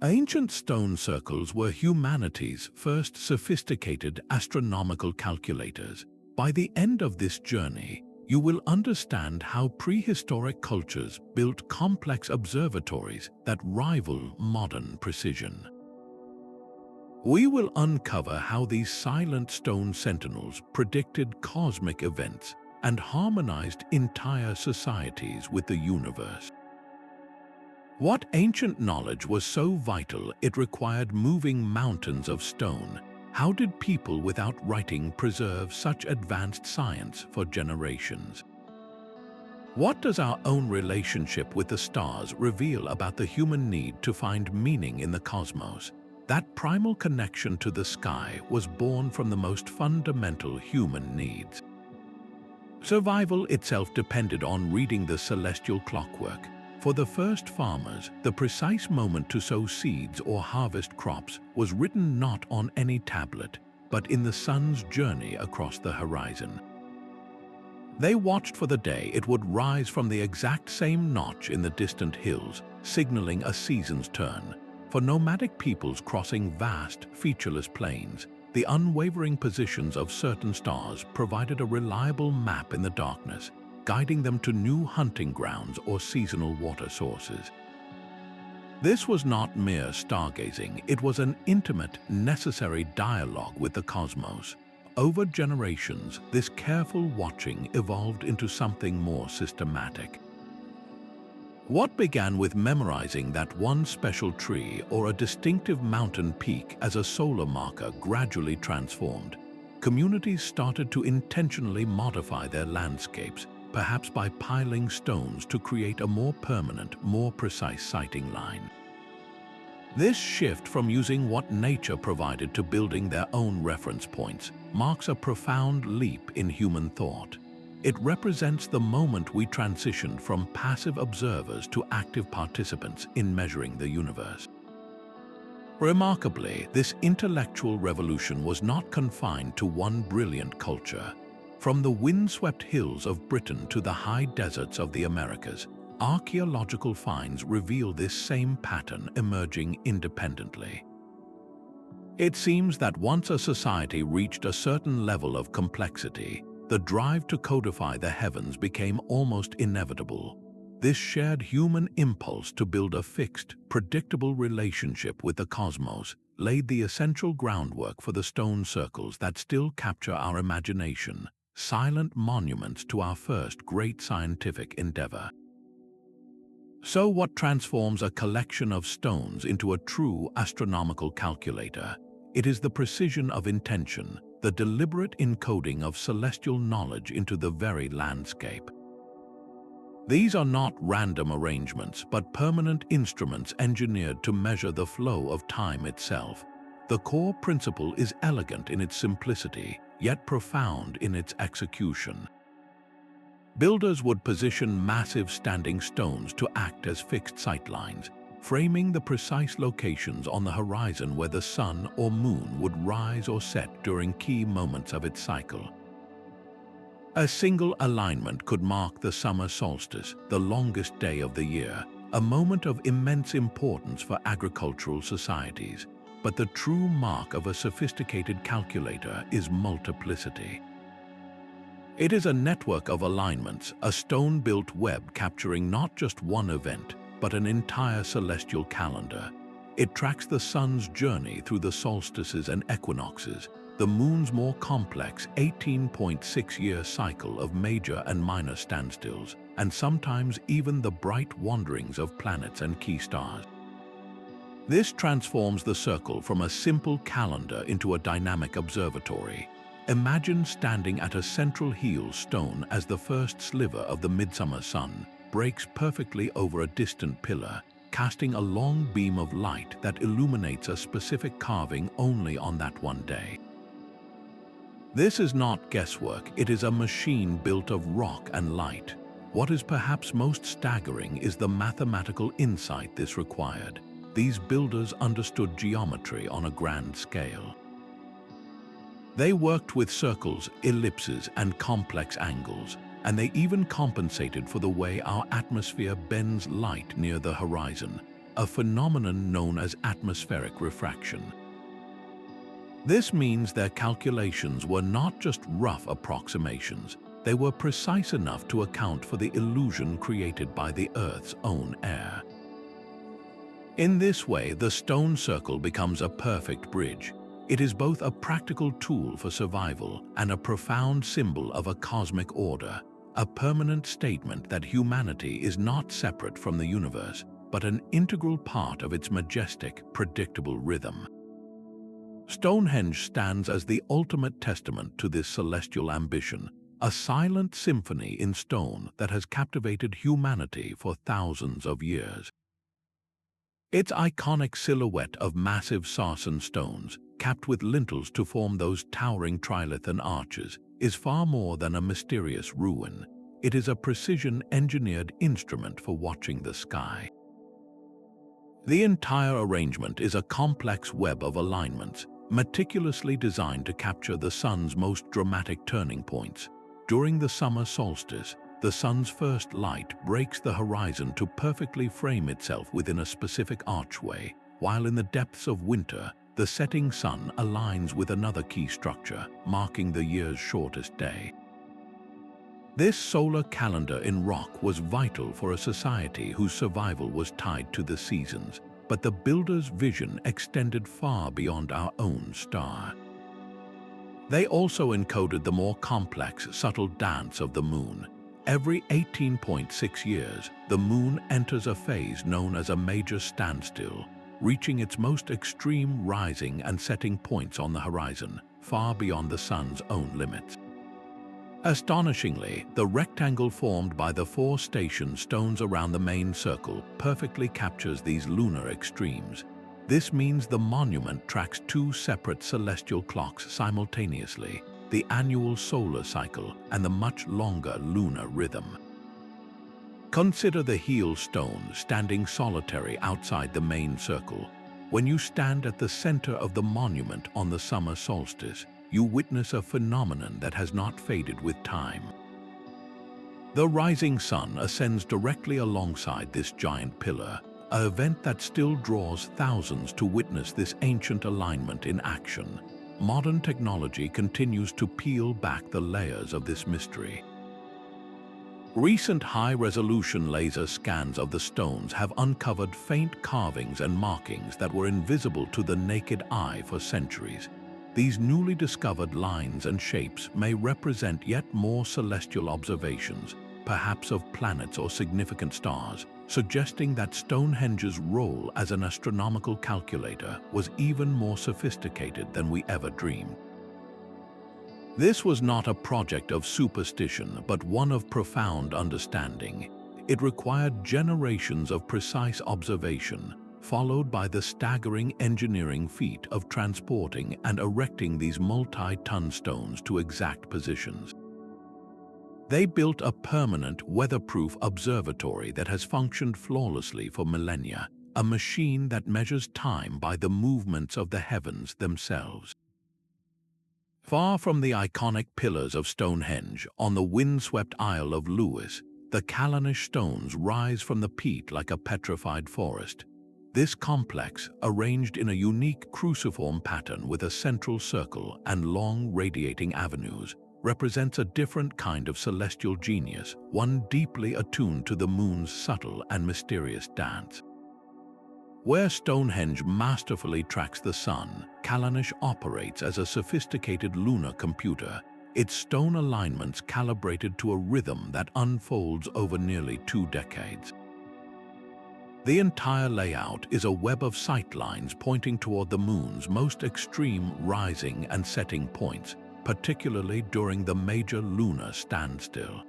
Ancient stone circles were humanity's first sophisticated astronomical calculators. By the end of this journey, you will understand how prehistoric cultures built complex observatories that rival modern precision. We will uncover how these silent stone sentinels predicted cosmic events and harmonized entire societies with the universe. What ancient knowledge was so vital it required moving mountains of stone? How did people without writing preserve such advanced science for generations? What does our own relationship with the stars reveal about the human need to find meaning in the cosmos? That primal connection to the sky was born from the most fundamental human needs. Survival itself depended on reading the celestial clockwork. For the first farmers, the precise moment to sow seeds or harvest crops was written not on any tablet, but in the sun's journey across the horizon. They watched for the day it would rise from the exact same notch in the distant hills, signaling a season's turn. For nomadic peoples crossing vast, featureless plains, the unwavering positions of certain stars provided a reliable map in the darkness, guiding them to new hunting grounds or seasonal water sources. This was not mere stargazing, it was an intimate, necessary dialogue with the cosmos. Over generations, this careful watching evolved into something more systematic. What began with memorizing that one special tree or a distinctive mountain peak as a solar marker gradually transformed. Communities started to intentionally modify their landscapes, perhaps by piling stones to create a more permanent, more precise sighting line. This shift from using what nature provided to building their own reference points marks a profound leap in human thought. It represents the moment we transitioned from passive observers to active participants in measuring the universe. Remarkably, this intellectual revolution was not confined to one brilliant culture. From the windswept hills of Britain to the high deserts of the Americas, archaeological finds reveal this same pattern emerging independently. It seems that once a society reached a certain level of complexity, the drive to codify the heavens became almost inevitable. This shared human impulse to build a fixed, predictable relationship with the cosmos laid the essential groundwork for the stone circles that still capture our imagination, silent monuments to our first great scientific endeavor. So what transforms a collection of stones into a true astronomical calculator? It is the precision of intention, the deliberate encoding of celestial knowledge into the very landscape. These are not random arrangements, but permanent instruments engineered to measure the flow of time itself. The core principle is elegant in its simplicity, yet profound in its execution. Builders would position massive standing stones to act as fixed sightlines, framing the precise locations on the horizon where the sun or moon would rise or set during key moments of its cycle. A single alignment could mark the summer solstice, the longest day of the year, a moment of immense importance for agricultural societies. But the true mark of a sophisticated calculator is multiplicity. It is a network of alignments, a stone-built web capturing not just one event, but an entire celestial calendar. It tracks the sun's journey through the solstices and equinoxes, the moon's more complex 18.6-year cycle of major and minor standstills, and sometimes even the bright wanderings of planets and key stars. This transforms the circle from a simple calendar into a dynamic observatory. Imagine standing at a central heel stone as the first sliver of the midsummer sun breaks perfectly over a distant pillar, casting a long beam of light that illuminates a specific carving only on that one day. This is not guesswork, it is a machine built of rock and light. What is perhaps most staggering is the mathematical insight this required. These builders understood geometry on a grand scale. They worked with circles, ellipses, and complex angles, and they even compensated for the way our atmosphere bends light near the horizon. a phenomenon known as atmospheric refraction. This means their calculations were not just rough approximations, they were precise enough to account for the illusion created by the Earth's own air. In this way, the stone circle becomes a perfect bridge. It is both a practical tool for survival and a profound symbol of a cosmic order, a permanent statement that humanity is not separate from the universe, but an integral part of its majestic, predictable rhythm. Stonehenge stands as the ultimate testament to this celestial ambition, a silent symphony in stone that has captivated humanity for thousands of years. Its iconic silhouette of massive sarsen stones, capped with lintels to form those towering trilithon arches, is far more than a mysterious ruin. It is a precision-engineered instrument for watching the sky. The entire arrangement is a complex web of alignments, meticulously designed to capture the sun's most dramatic turning points. During the summer solstice, the sun's first light breaks the horizon to perfectly frame itself within a specific archway, while in the depths of winter, the setting sun aligns with another key structure, marking the year's shortest day. This solar calendar in rock was vital for a society whose survival was tied to the seasons, but the builders' vision extended far beyond our own star. They also encoded the more complex, subtle dance of the moon. Every 18.6 years, the moon enters a phase known as a major standstill, reaching its most extreme rising and setting points on the horizon, far beyond the sun's own limits. Astonishingly, the rectangle formed by the 4 station stones around the main circle perfectly captures these lunar extremes. This means the monument tracks 2 separate celestial clocks simultaneously, the annual solar cycle and the much longer lunar rhythm. Consider the heel stone standing solitary outside the main circle. When you stand at the center of the monument on the summer solstice, you witness a phenomenon that has not faded with time. The rising sun ascends directly alongside this giant pillar, an event that still draws thousands to witness this ancient alignment in action. Modern technology continues to peel back the layers of this mystery. Recent high-resolution laser scans of the stones have uncovered faint carvings and markings that were invisible to the naked eye for centuries. These newly discovered lines and shapes may represent yet more celestial observations, perhaps of planets or significant stars, suggesting that Stonehenge's role as an astronomical calculator was even more sophisticated than we ever dreamed. This was not a project of superstition, but one of profound understanding. It required generations of precise observation, followed by the staggering engineering feat of transporting and erecting these multi-ton stones to exact positions. They built a permanent, weatherproof observatory that has functioned flawlessly for millennia, a machine that measures time by the movements of the heavens themselves. Far from the iconic pillars of Stonehenge, on the windswept Isle of Lewis, the Callanish stones rise from the peat like a petrified forest. This complex, arranged in a unique cruciform pattern with a central circle and long radiating avenues, represents a different kind of celestial genius, one deeply attuned to the moon's subtle and mysterious dance. Where Stonehenge masterfully tracks the sun, Callanish operates as a sophisticated lunar computer, its stone alignments calibrated to a rhythm that unfolds over nearly 2 decades. The entire layout is a web of sightlines pointing toward the moon's most extreme rising and setting points, particularly during the major lunar standstill.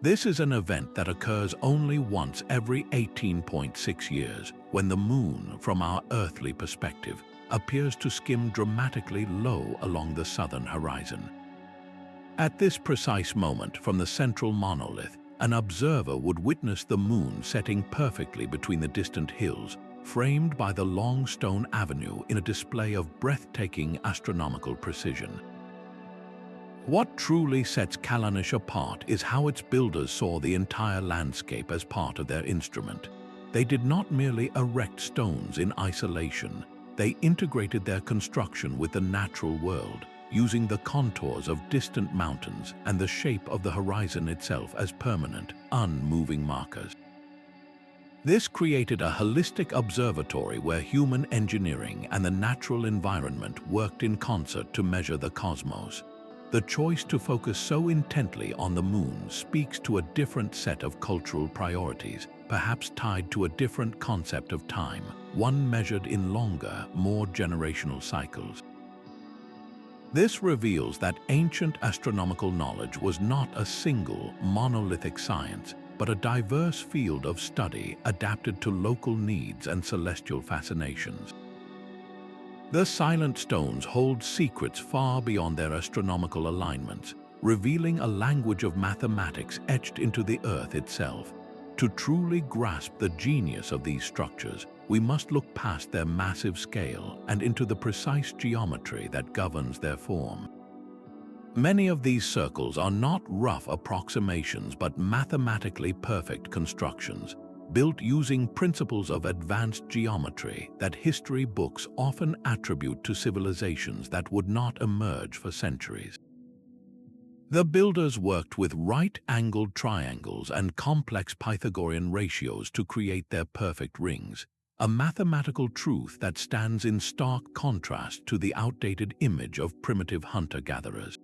This is an event that occurs only once every 18.6 years, when the moon, from our earthly perspective, appears to skim dramatically low along the southern horizon. At this precise moment, from the central monolith, an observer would witness the moon setting perfectly between the distant hills, framed by the long stone avenue in a display of breathtaking astronomical precision. What truly sets Callanish apart is how its builders saw the entire landscape as part of their instrument. They did not merely erect stones in isolation, they integrated their construction with the natural world, using the contours of distant mountains and the shape of the horizon itself as permanent, unmoving markers. This created a holistic observatory where human engineering and the natural environment worked in concert to measure the cosmos. The choice to focus so intently on the moon speaks to a different set of cultural priorities, perhaps tied to a different concept of time, one measured in longer, more generational cycles. This reveals that ancient astronomical knowledge was not a single, monolithic science, but a diverse field of study adapted to local needs and celestial fascinations. The silent stones hold secrets far beyond their astronomical alignments, revealing a language of mathematics etched into the earth itself. To truly grasp the genius of these structures, we must look past their massive scale and into the precise geometry that governs their form. Many of these circles are not rough approximations but mathematically perfect constructions, built using principles of advanced geometry that history books often attribute to civilizations that would not emerge for centuries. The builders worked with right-angled triangles and complex Pythagorean ratios to create their perfect rings, a mathematical truth that stands in stark contrast to the outdated image of primitive hunter-gatherers.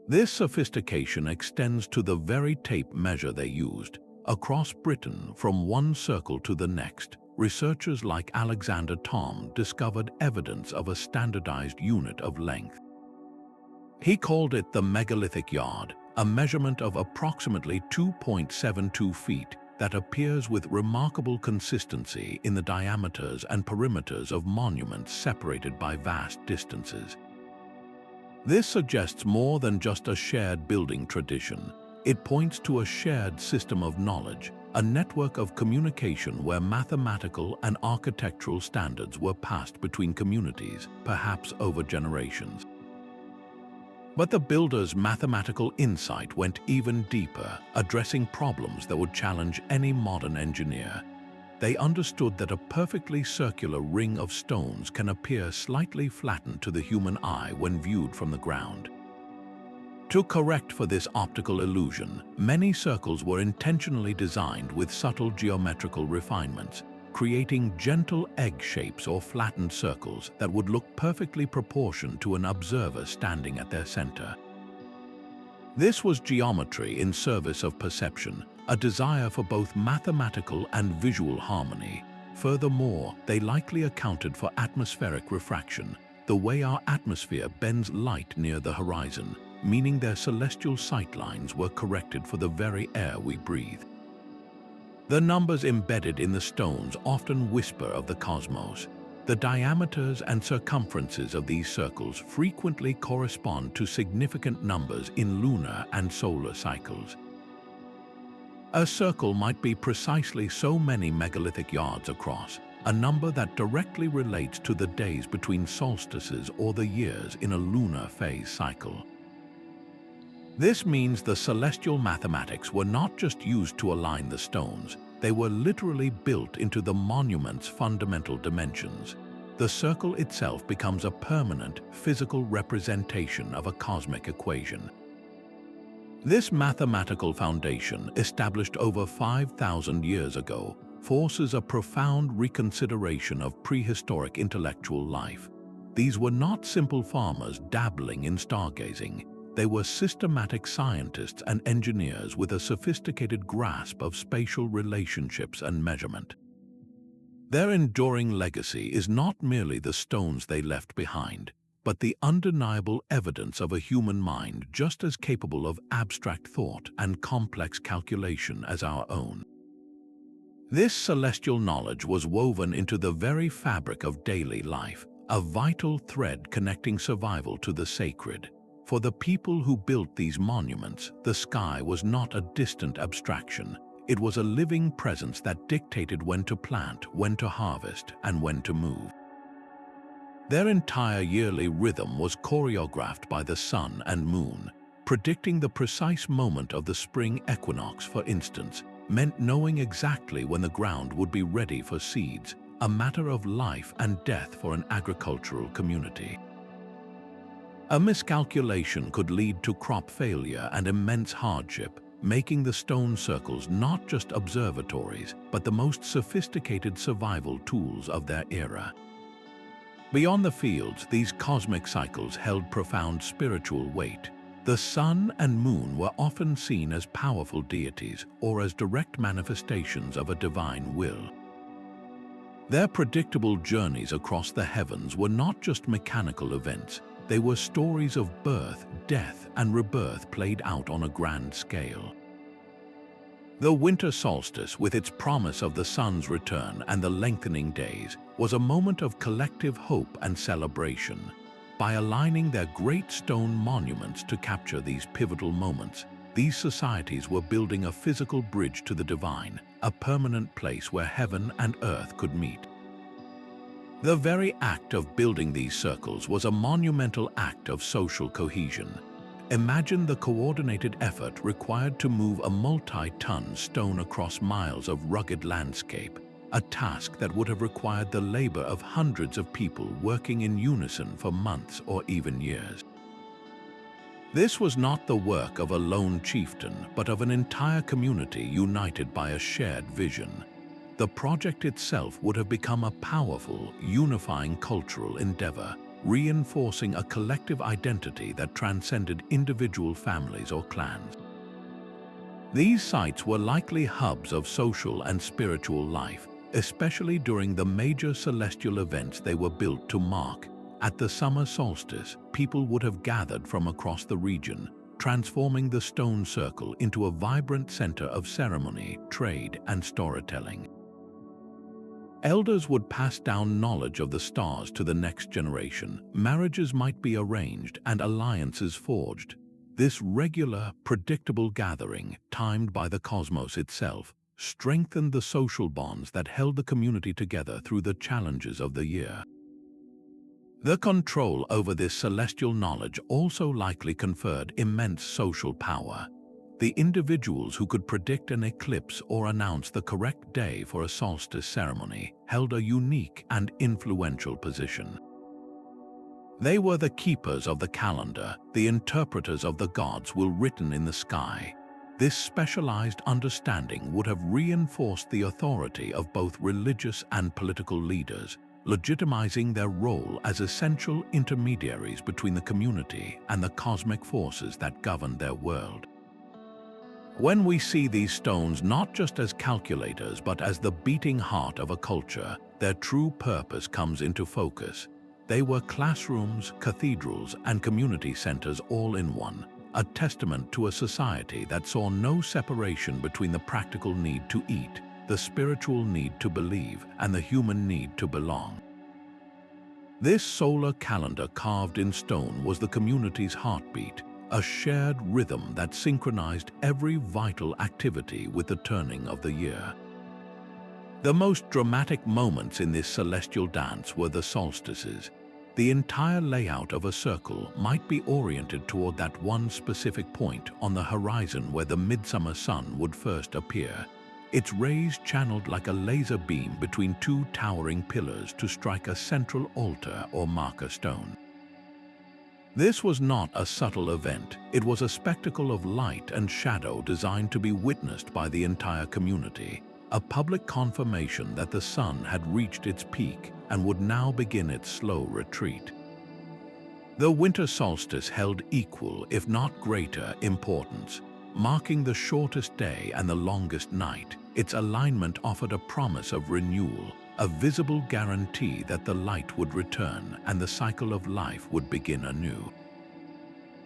This sophistication extends to the very tape measure they used. Across Britain, from one circle to the next, researchers like Alexander Thom discovered evidence of a standardized unit of length. He called it the megalithic yard, a measurement of approximately 2.72 feet that appears with remarkable consistency in the diameters and perimeters of monuments separated by vast distances. This suggests more than just a shared building tradition. It points to a shared system of knowledge, a network of communication where mathematical and architectural standards were passed between communities, perhaps over generations. But the builders' mathematical insight went even deeper, addressing problems that would challenge any modern engineer. They understood that a perfectly circular ring of stones can appear slightly flattened to the human eye when viewed from the ground. To correct for this optical illusion, many circles were intentionally designed with subtle geometrical refinements, creating gentle egg shapes or flattened circles that would look perfectly proportioned to an observer standing at their center. This was geometry in service of perception, a desire for both mathematical and visual harmony. Furthermore, they likely accounted for atmospheric refraction, the way our atmosphere bends light near the horizon, meaning their celestial sightlines were corrected for the very air we breathe. The numbers embedded in the stones often whisper of the cosmos. The diameters and circumferences of these circles frequently correspond to significant numbers in lunar and solar cycles. A circle might be precisely so many megalithic yards across, a number that directly relates to the days between solstices or the years in a lunar phase cycle. This means the celestial mathematics were not just used to align the stones, they were literally built into the monument's fundamental dimensions. The circle itself becomes a permanent, physical representation of a cosmic equation. This mathematical foundation, established over 5,000 years ago, forces a profound reconsideration of prehistoric intellectual life. These were not simple farmers dabbling in stargazing. They were systematic scientists and engineers with a sophisticated grasp of spatial relationships and measurement. Their enduring legacy is not merely the stones they left behind, but the undeniable evidence of a human mind just as capable of abstract thought and complex calculation as our own. This celestial knowledge was woven into the very fabric of daily life, a vital thread connecting survival to the sacred. For the people who built these monuments, the sky was not a distant abstraction. It was a living presence that dictated when to plant, when to harvest, and when to move. Their entire yearly rhythm was choreographed by the sun and moon, predicting the precise moment of the spring equinox, for instance. meant knowing exactly when the ground would be ready for seeds, a matter of life and death for an agricultural community. A miscalculation could lead to crop failure and immense hardship, making the stone circles not just observatories, but the most sophisticated survival tools of their era. Beyond the fields, these cosmic cycles held profound spiritual weight. The sun and moon were often seen as powerful deities or as direct manifestations of a divine will. Their predictable journeys across the heavens were not just mechanical events, they were stories of birth, death, and rebirth played out on a grand scale. The winter solstice, with its promise of the sun's return and the lengthening days, was a moment of collective hope and celebration. By aligning their great stone monuments to capture these pivotal moments, these societies were building a physical bridge to the divine, a permanent place where heaven and earth could meet. The very act of building these circles was a monumental act of social cohesion. Imagine the coordinated effort required to move a multi-ton stone across miles of rugged landscape, a task that would have required the labor of hundreds of people working in unison for months or even years. This was not the work of a lone chieftain, but of an entire community united by a shared vision. The project itself would have become a powerful, unifying cultural endeavor, reinforcing a collective identity that transcended individual families or clans. These sites were likely hubs of social and spiritual life, especially during the major celestial events they were built to mark. At the summer solstice, people would have gathered from across the region, transforming the stone circle into a vibrant center of ceremony, trade, and storytelling. Elders would pass down knowledge of the stars to the next generation. Marriages might be arranged and alliances forged. This regular, predictable gathering, timed by the cosmos itself, strengthened the social bonds that held the community together through the challenges of the year. The control over this celestial knowledge also likely conferred immense social power. The individuals who could predict an eclipse or announce the correct day for a solstice ceremony held a unique and influential position. They were the keepers of the calendar, the interpreters of the gods' will written in the sky. This specialized understanding would have reinforced the authority of both religious and political leaders, legitimizing their role as essential intermediaries between the community and the cosmic forces that governed their world. When we see these stones not just as calculators but as the beating heart of a culture, their true purpose comes into focus. They were classrooms, cathedrals, and community centers all in one, a testament to a society that saw no separation between the practical need to eat, the spiritual need to believe, and the human need to belong. This solar calendar carved in stone was the community's heartbeat, a shared rhythm that synchronized every vital activity with the turning of the year. The most dramatic moments in this celestial dance were the solstices. The entire layout of a circle might be oriented toward that one specific point on the horizon where the midsummer sun would first appear, its rays channeled like a laser beam between two towering pillars to strike a central altar or marker stone. This was not a subtle event. It was a spectacle of light and shadow designed to be witnessed by the entire community, a public confirmation that the sun had reached its peak and would now begin its slow retreat. The winter solstice held equal, if not greater, importance. Marking the shortest day and the longest night, its alignment offered a promise of renewal, a visible guarantee that the light would return and the cycle of life would begin anew.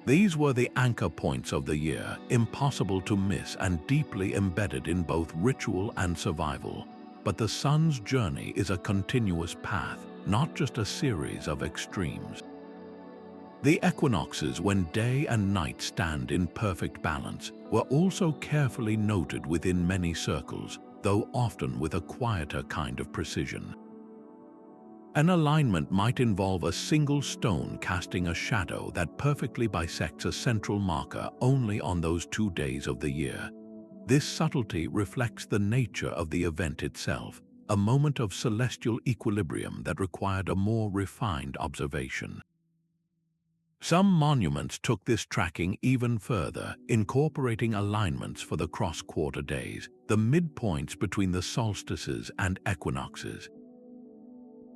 These were the anchor points of the year, impossible to miss and deeply embedded in both ritual and survival. But the sun's journey is a continuous path, not just a series of extremes. The equinoxes, when day and night stand in perfect balance, were also carefully noted within many circles, though often with a quieter kind of precision. An alignment might involve a single stone casting a shadow that perfectly bisects a central marker only on those 2 days of the year. This subtlety reflects the nature of the event itself, a moment of celestial equilibrium that required a more refined observation. Some monuments took this tracking even further, incorporating alignments for the cross-quarter days, the midpoints between the solstices and equinoxes.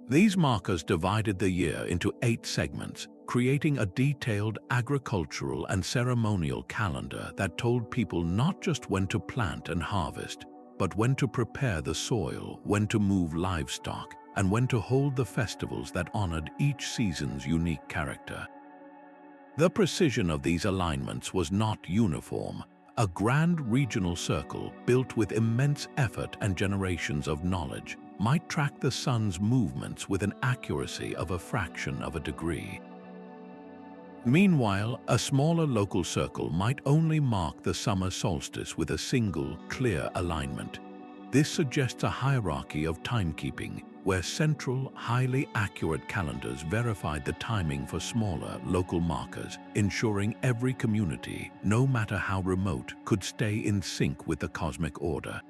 These markers divided the year into 8 segments, creating a detailed agricultural and ceremonial calendar that told people not just when to plant and harvest, but when to prepare the soil, when to move livestock, and when to hold the festivals that honored each season's unique character. The precision of these alignments was not uniform. A grand regional circle, built with immense effort and generations of knowledge, might track the sun's movements with an accuracy of a fraction of a degree. Meanwhile, a smaller local circle might only mark the summer solstice with a single, clear alignment. This suggests a hierarchy of timekeeping, where central, highly accurate calendars verified the timing for smaller, local markers, ensuring every community, no matter how remote, could stay in sync with the cosmic order.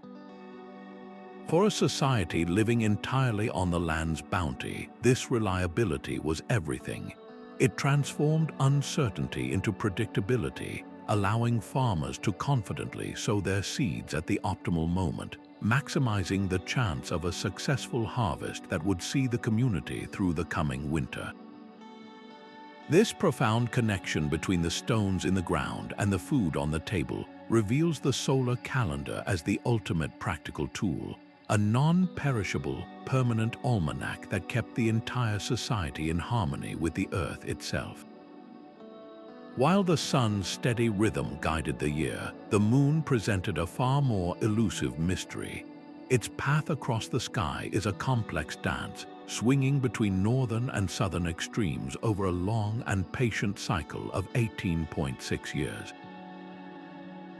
For a society living entirely on the land's bounty, this reliability was everything. It transformed uncertainty into predictability, allowing farmers to confidently sow their seeds at the optimal moment, maximizing the chance of a successful harvest that would see the community through the coming winter. This profound connection between the stones in the ground and the food on the table reveals the solar calendar as the ultimate practical tool, a non-perishable, permanent almanac that kept the entire society in harmony with the Earth itself. While the sun's steady rhythm guided the year, the moon presented a far more elusive mystery. Its path across the sky is a complex dance, swinging between northern and southern extremes over a long and patient cycle of 18.6 years.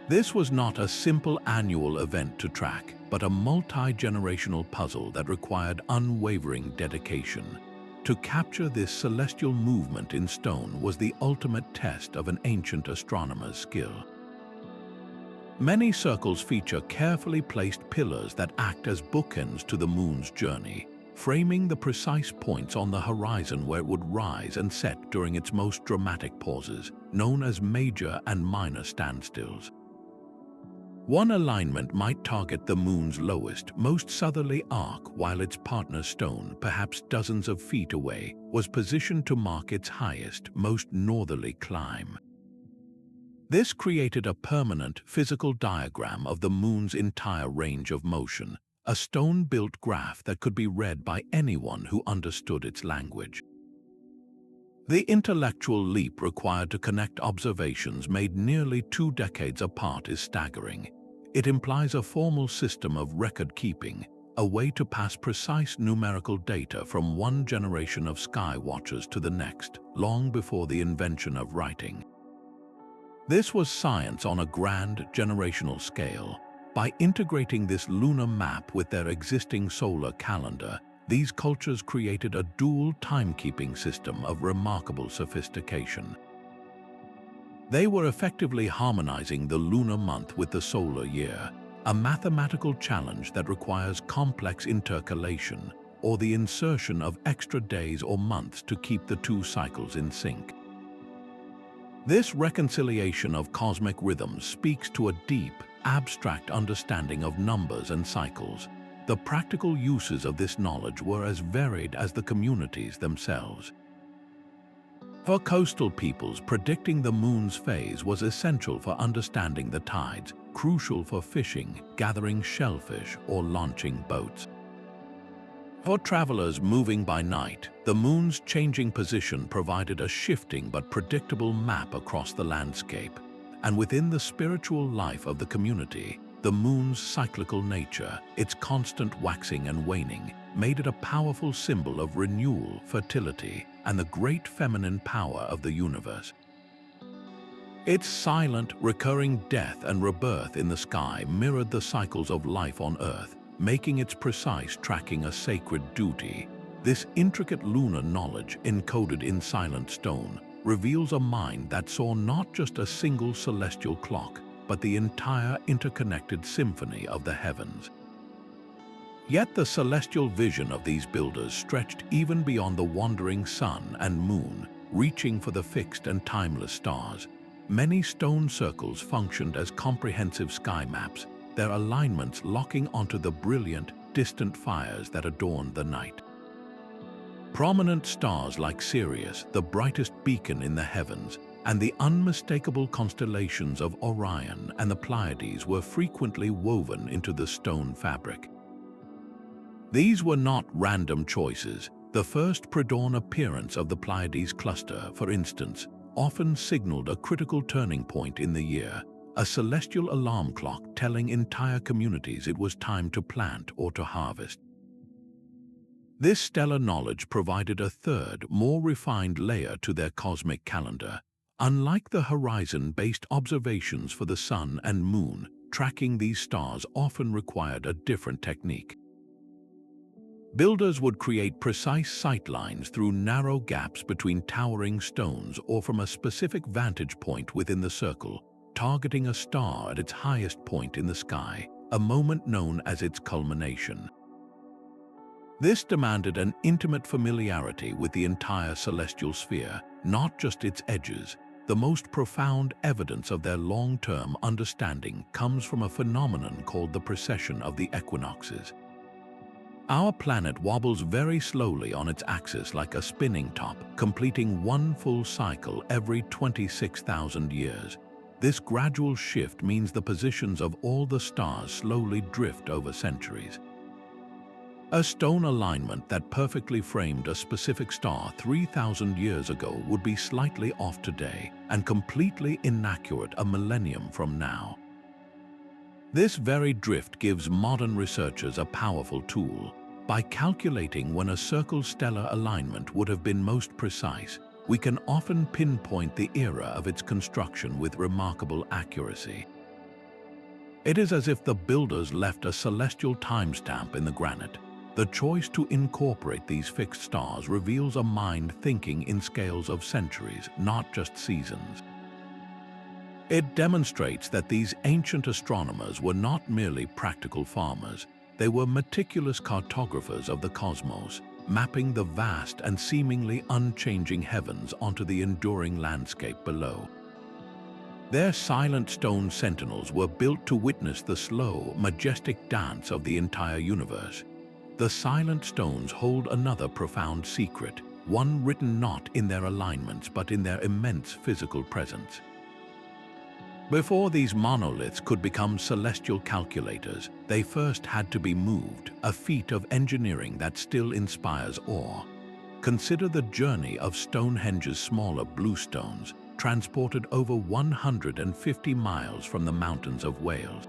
This was not a simple annual event to track, but a multi-generational puzzle that required unwavering dedication. To capture this celestial movement in stone was the ultimate test of an ancient astronomer's skill. Many circles feature carefully placed pillars that act as bookends to the moon's journey, framing the precise points on the horizon where it would rise and set during its most dramatic pauses, known as major and minor standstills. One alignment might target the moon's lowest, most southerly arc, while its partner stone, perhaps dozens of feet away, was positioned to mark its highest, most northerly climb. This created a permanent physical diagram of the moon's entire range of motion, a stone-built graph that could be read by anyone who understood its language. The intellectual leap required to connect observations made nearly 2 decades apart is staggering. It implies a formal system of record-keeping, a way to pass precise numerical data from one generation of sky watchers to the next, long before the invention of writing. This was science on a grand, generational scale. By integrating this lunar map with their existing solar calendar, these cultures created a dual timekeeping system of remarkable sophistication. They were effectively harmonizing the lunar month with the solar year, a mathematical challenge that requires complex intercalation or the insertion of extra days or months to keep the 2 cycles in sync. This reconciliation of cosmic rhythms speaks to a deep, abstract understanding of numbers and cycles. The practical uses of this knowledge were as varied as the communities themselves. For coastal peoples, predicting the moon's phase was essential for understanding the tides, crucial for fishing, gathering shellfish, or launching boats. For travelers moving by night, the moon's changing position provided a shifting but predictable map across the landscape. And within the spiritual life of the community, the moon's cyclical nature, its constant waxing and waning, made it a powerful symbol of renewal, fertility, and the great feminine power of the universe. Its silent, recurring death and rebirth in the sky mirrored the cycles of life on Earth, making its precise tracking a sacred duty. This intricate lunar knowledge, encoded in silent stone, reveals a mind that saw not just a single celestial clock, but the entire interconnected symphony of the heavens. Yet the celestial vision of these builders stretched even beyond the wandering sun and moon, reaching for the fixed and timeless stars. Many stone circles functioned as comprehensive sky maps, their alignments locking onto the brilliant, distant fires that adorned the night. Prominent stars like Sirius, the brightest beacon in the heavens, and the unmistakable constellations of Orion and the Pleiades were frequently woven into the stone fabric. These were not random choices. The first pre-dawn appearance of the Pleiades cluster, for instance, often signaled a critical turning point in the year, a celestial alarm clock telling entire communities it was time to plant or to harvest. This stellar knowledge provided a third, more refined layer to their cosmic calendar. Unlike the horizon-based observations for the sun and moon, tracking these stars often required a different technique. Builders would create precise sightlines through narrow gaps between towering stones or from a specific vantage point within the circle, targeting a star at its highest point in the sky, a moment known as its culmination. This demanded an intimate familiarity with the entire celestial sphere, not just its edges. The most profound evidence of their long-term understanding comes from a phenomenon called the precession of the equinoxes. Our planet wobbles very slowly on its axis like a spinning top, completing one full cycle every 26,000 years. This gradual shift means the positions of all the stars slowly drift over centuries. A stone alignment that perfectly framed a specific star 3,000 years ago would be slightly off today and completely inaccurate a millennium from now. This very drift gives modern researchers a powerful tool. By calculating when a circle's stellar alignment would have been most precise, we can often pinpoint the era of its construction with remarkable accuracy. It is as if the builders left a celestial timestamp in the granite. The choice to incorporate these fixed stars reveals a mind thinking in scales of centuries, not just seasons. It demonstrates that these ancient astronomers were not merely practical farmers. They were meticulous cartographers of the cosmos, mapping the vast and seemingly unchanging heavens onto the enduring landscape below. Their silent stone sentinels were built to witness the slow, majestic dance of the entire universe. The silent stones hold another profound secret, one written not in their alignments but in their immense physical presence. Before these monoliths could become celestial calculators, they first had to be moved, a feat of engineering that still inspires awe. Consider the journey of Stonehenge's smaller bluestones, transported over 150 miles from the mountains of Wales.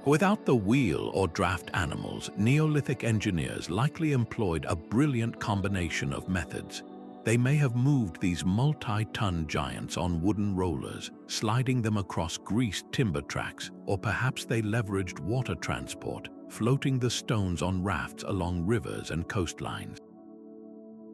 Without the wheel or draft animals, Neolithic engineers likely employed a brilliant combination of methods. They may have moved these multi-ton giants on wooden rollers, sliding them across greased timber tracks, or perhaps they leveraged water transport, floating the stones on rafts along rivers and coastlines.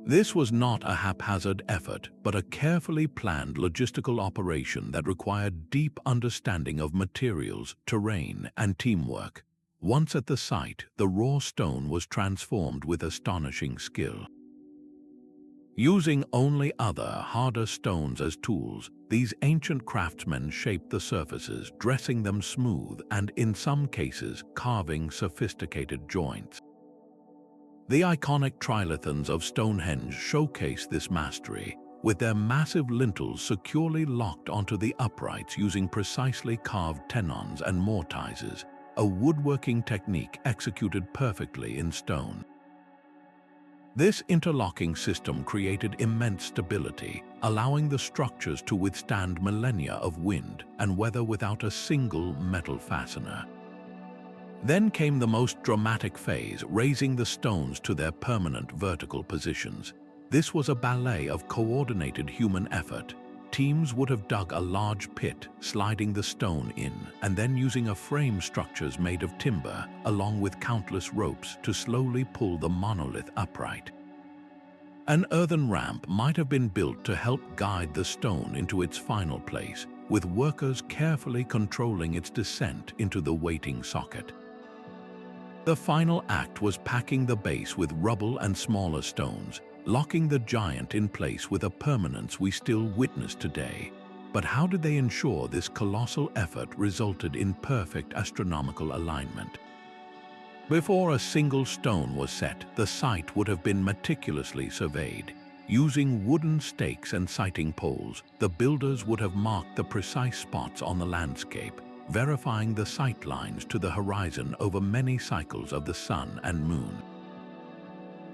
This was not a haphazard effort, but a carefully planned logistical operation that required deep understanding of materials, terrain, and teamwork. Once at the site, the raw stone was transformed with astonishing skill. Using only other, harder stones as tools, these ancient craftsmen shaped the surfaces, dressing them smooth and, in some cases, carving sophisticated joints. The iconic trilithons of Stonehenge showcase this mastery, with their massive lintels securely locked onto the uprights using precisely carved tenons and mortises, a woodworking technique executed perfectly in stone. This interlocking system created immense stability, allowing the structures to withstand millennia of wind and weather without a single metal fastener. Then came the most dramatic phase, raising the stones to their permanent vertical positions. This was a ballet of coordinated human effort. Teams would have dug a large pit, sliding the stone in, and then using a frame structures made of timber, along with countless ropes, to slowly pull the monolith upright. An earthen ramp might have been built to help guide the stone into its final place, with workers carefully controlling its descent into the waiting socket. The final act was packing the base with rubble and smaller stones, locking the giant in place with a permanence we still witness today. But how did they ensure this colossal effort resulted in perfect astronomical alignment? Before a single stone was set, the site would have been meticulously surveyed. Using wooden stakes and sighting poles, the builders would have marked the precise spots on the landscape, verifying the sight lines to the horizon over many cycles of the sun and moon.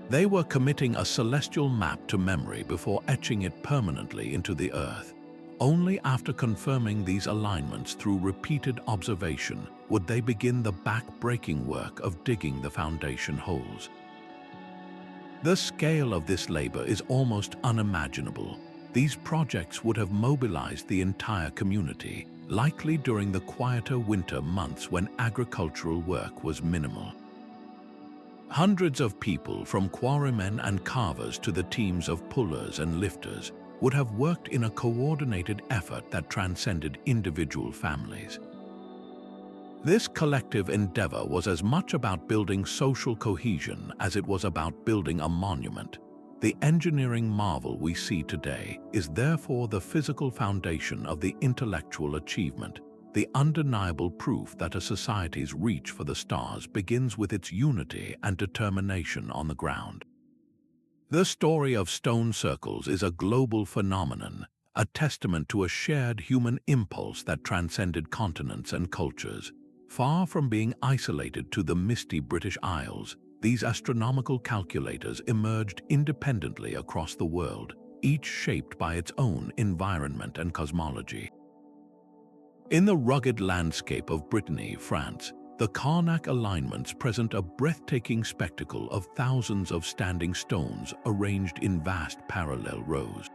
They were committing a celestial map to memory before etching it permanently into the earth. Only after confirming these alignments through repeated observation would they begin the back-breaking work of digging the foundation holes. The scale of this labor is almost unimaginable. These projects would have mobilized the entire community, likely during the quieter winter months when agricultural work was minimal. Hundreds of people, from quarrymen and carvers to the teams of pullers and lifters, would have worked in a coordinated effort that transcended individual families. This collective endeavor was as much about building social cohesion as it was about building a monument. The engineering marvel we see today is therefore the physical foundation of the intellectual achievement, the undeniable proof that a society's reach for the stars begins with its unity and determination on the ground. The story of stone circles is a global phenomenon, a testament to a shared human impulse that transcended continents and cultures. Far from being isolated to the misty British Isles, these astronomical calculators emerged independently across the world, each shaped by its own environment and cosmology. In the rugged landscape of Brittany, France, the Carnac alignments present a breathtaking spectacle of thousands of standing stones arranged in vast parallel rows.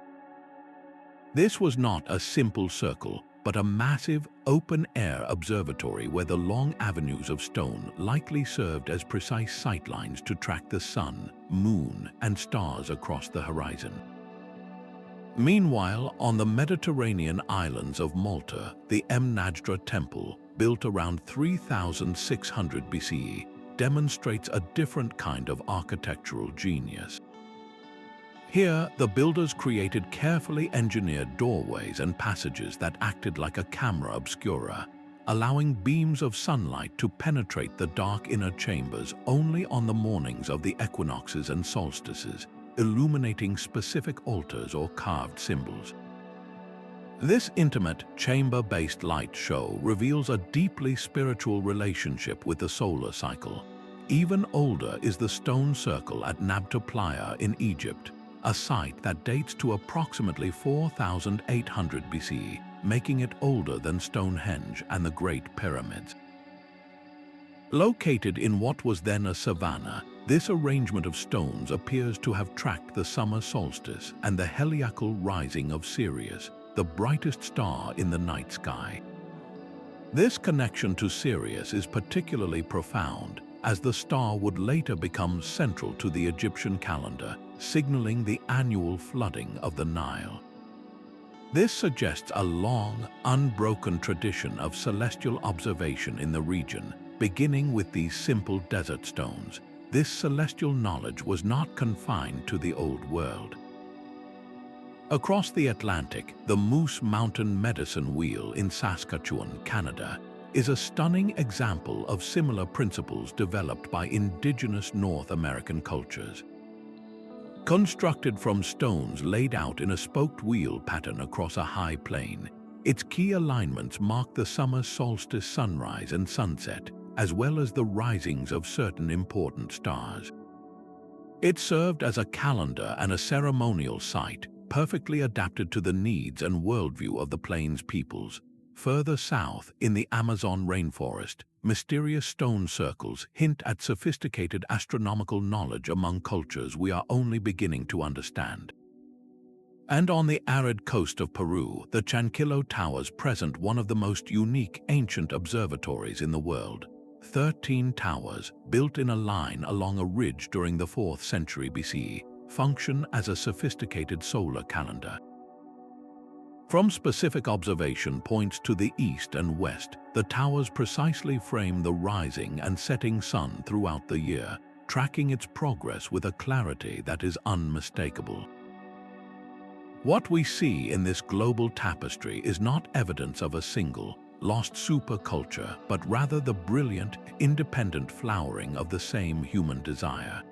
This was not a simple circle, but a massive, open-air observatory where the long avenues of stone likely served as precise sightlines to track the sun, moon, and stars across the horizon. Meanwhile, on the Mediterranean islands of Malta, the Mnajdra Temple, built around 3600 BCE, demonstrates a different kind of architectural genius. Here, the builders created carefully engineered doorways and passages that acted like a camera obscura, allowing beams of sunlight to penetrate the dark inner chambers only on the mornings of the equinoxes and solstices, illuminating specific altars or carved symbols. This intimate, chamber-based light show reveals a deeply spiritual relationship with the solar cycle. Even older is the stone circle at Nabta Playa in Egypt, a site that dates to approximately 4800 BCE, making it older than Stonehenge and the Great Pyramids. Located in what was then a savanna, this arrangement of stones appears to have tracked the summer solstice and the heliacal rising of Sirius, the brightest star in the night sky. This connection to Sirius is particularly profound, as the star would later become central to the Egyptian calendar, signaling the annual flooding of the Nile. This suggests a long, unbroken tradition of celestial observation in the region, beginning with these simple desert stones. This celestial knowledge was not confined to the Old World. Across the Atlantic, the Moose Mountain Medicine Wheel in Saskatchewan, Canada, is a stunning example of similar principles developed by indigenous North American cultures. Constructed from stones laid out in a spoked wheel pattern across a high plain, its key alignments mark the summer solstice sunrise and sunset, as well as the risings of certain important stars. It served as a calendar and a ceremonial site, perfectly adapted to the needs and worldview of the plains peoples. Further south, in the Amazon rainforest, mysterious stone circles hint at sophisticated astronomical knowledge among cultures we are only beginning to understand. And on the arid coast of Peru, the Chanquillo Towers present one of the most unique ancient observatories in the world. 13 towers, built in a line along a ridge during the 4th century BCE, function as a sophisticated solar calendar. From specific observation points to the east and west, the towers precisely frame the rising and setting sun throughout the year, tracking its progress with a clarity that is unmistakable. What we see in this global tapestry is not evidence of a single, lost superculture, but rather the brilliant, independent flowering of the same human desire.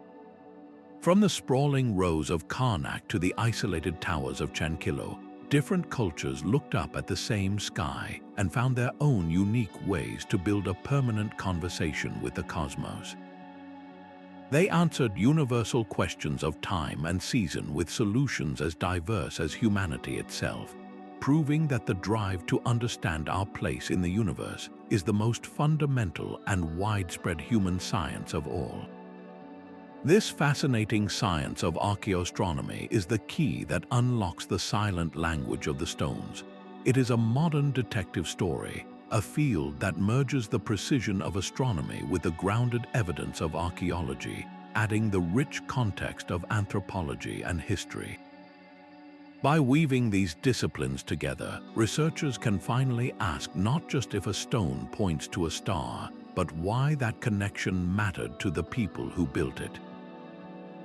From the sprawling rows of Karnak to the isolated towers of Chankillo, different cultures looked up at the same sky and found their own unique ways to build a permanent conversation with the cosmos. They answered universal questions of time and season with solutions as diverse as humanity itself, proving that the drive to understand our place in the universe is the most fundamental and widespread human science of all. This fascinating science of archaeoastronomy is the key that unlocks the silent language of the stones. It is a modern detective story, a field that merges the precision of astronomy with the grounded evidence of archaeology, adding the rich context of anthropology and history. By weaving these disciplines together, researchers can finally ask not just if a stone points to a star, but why that connection mattered to the people who built it.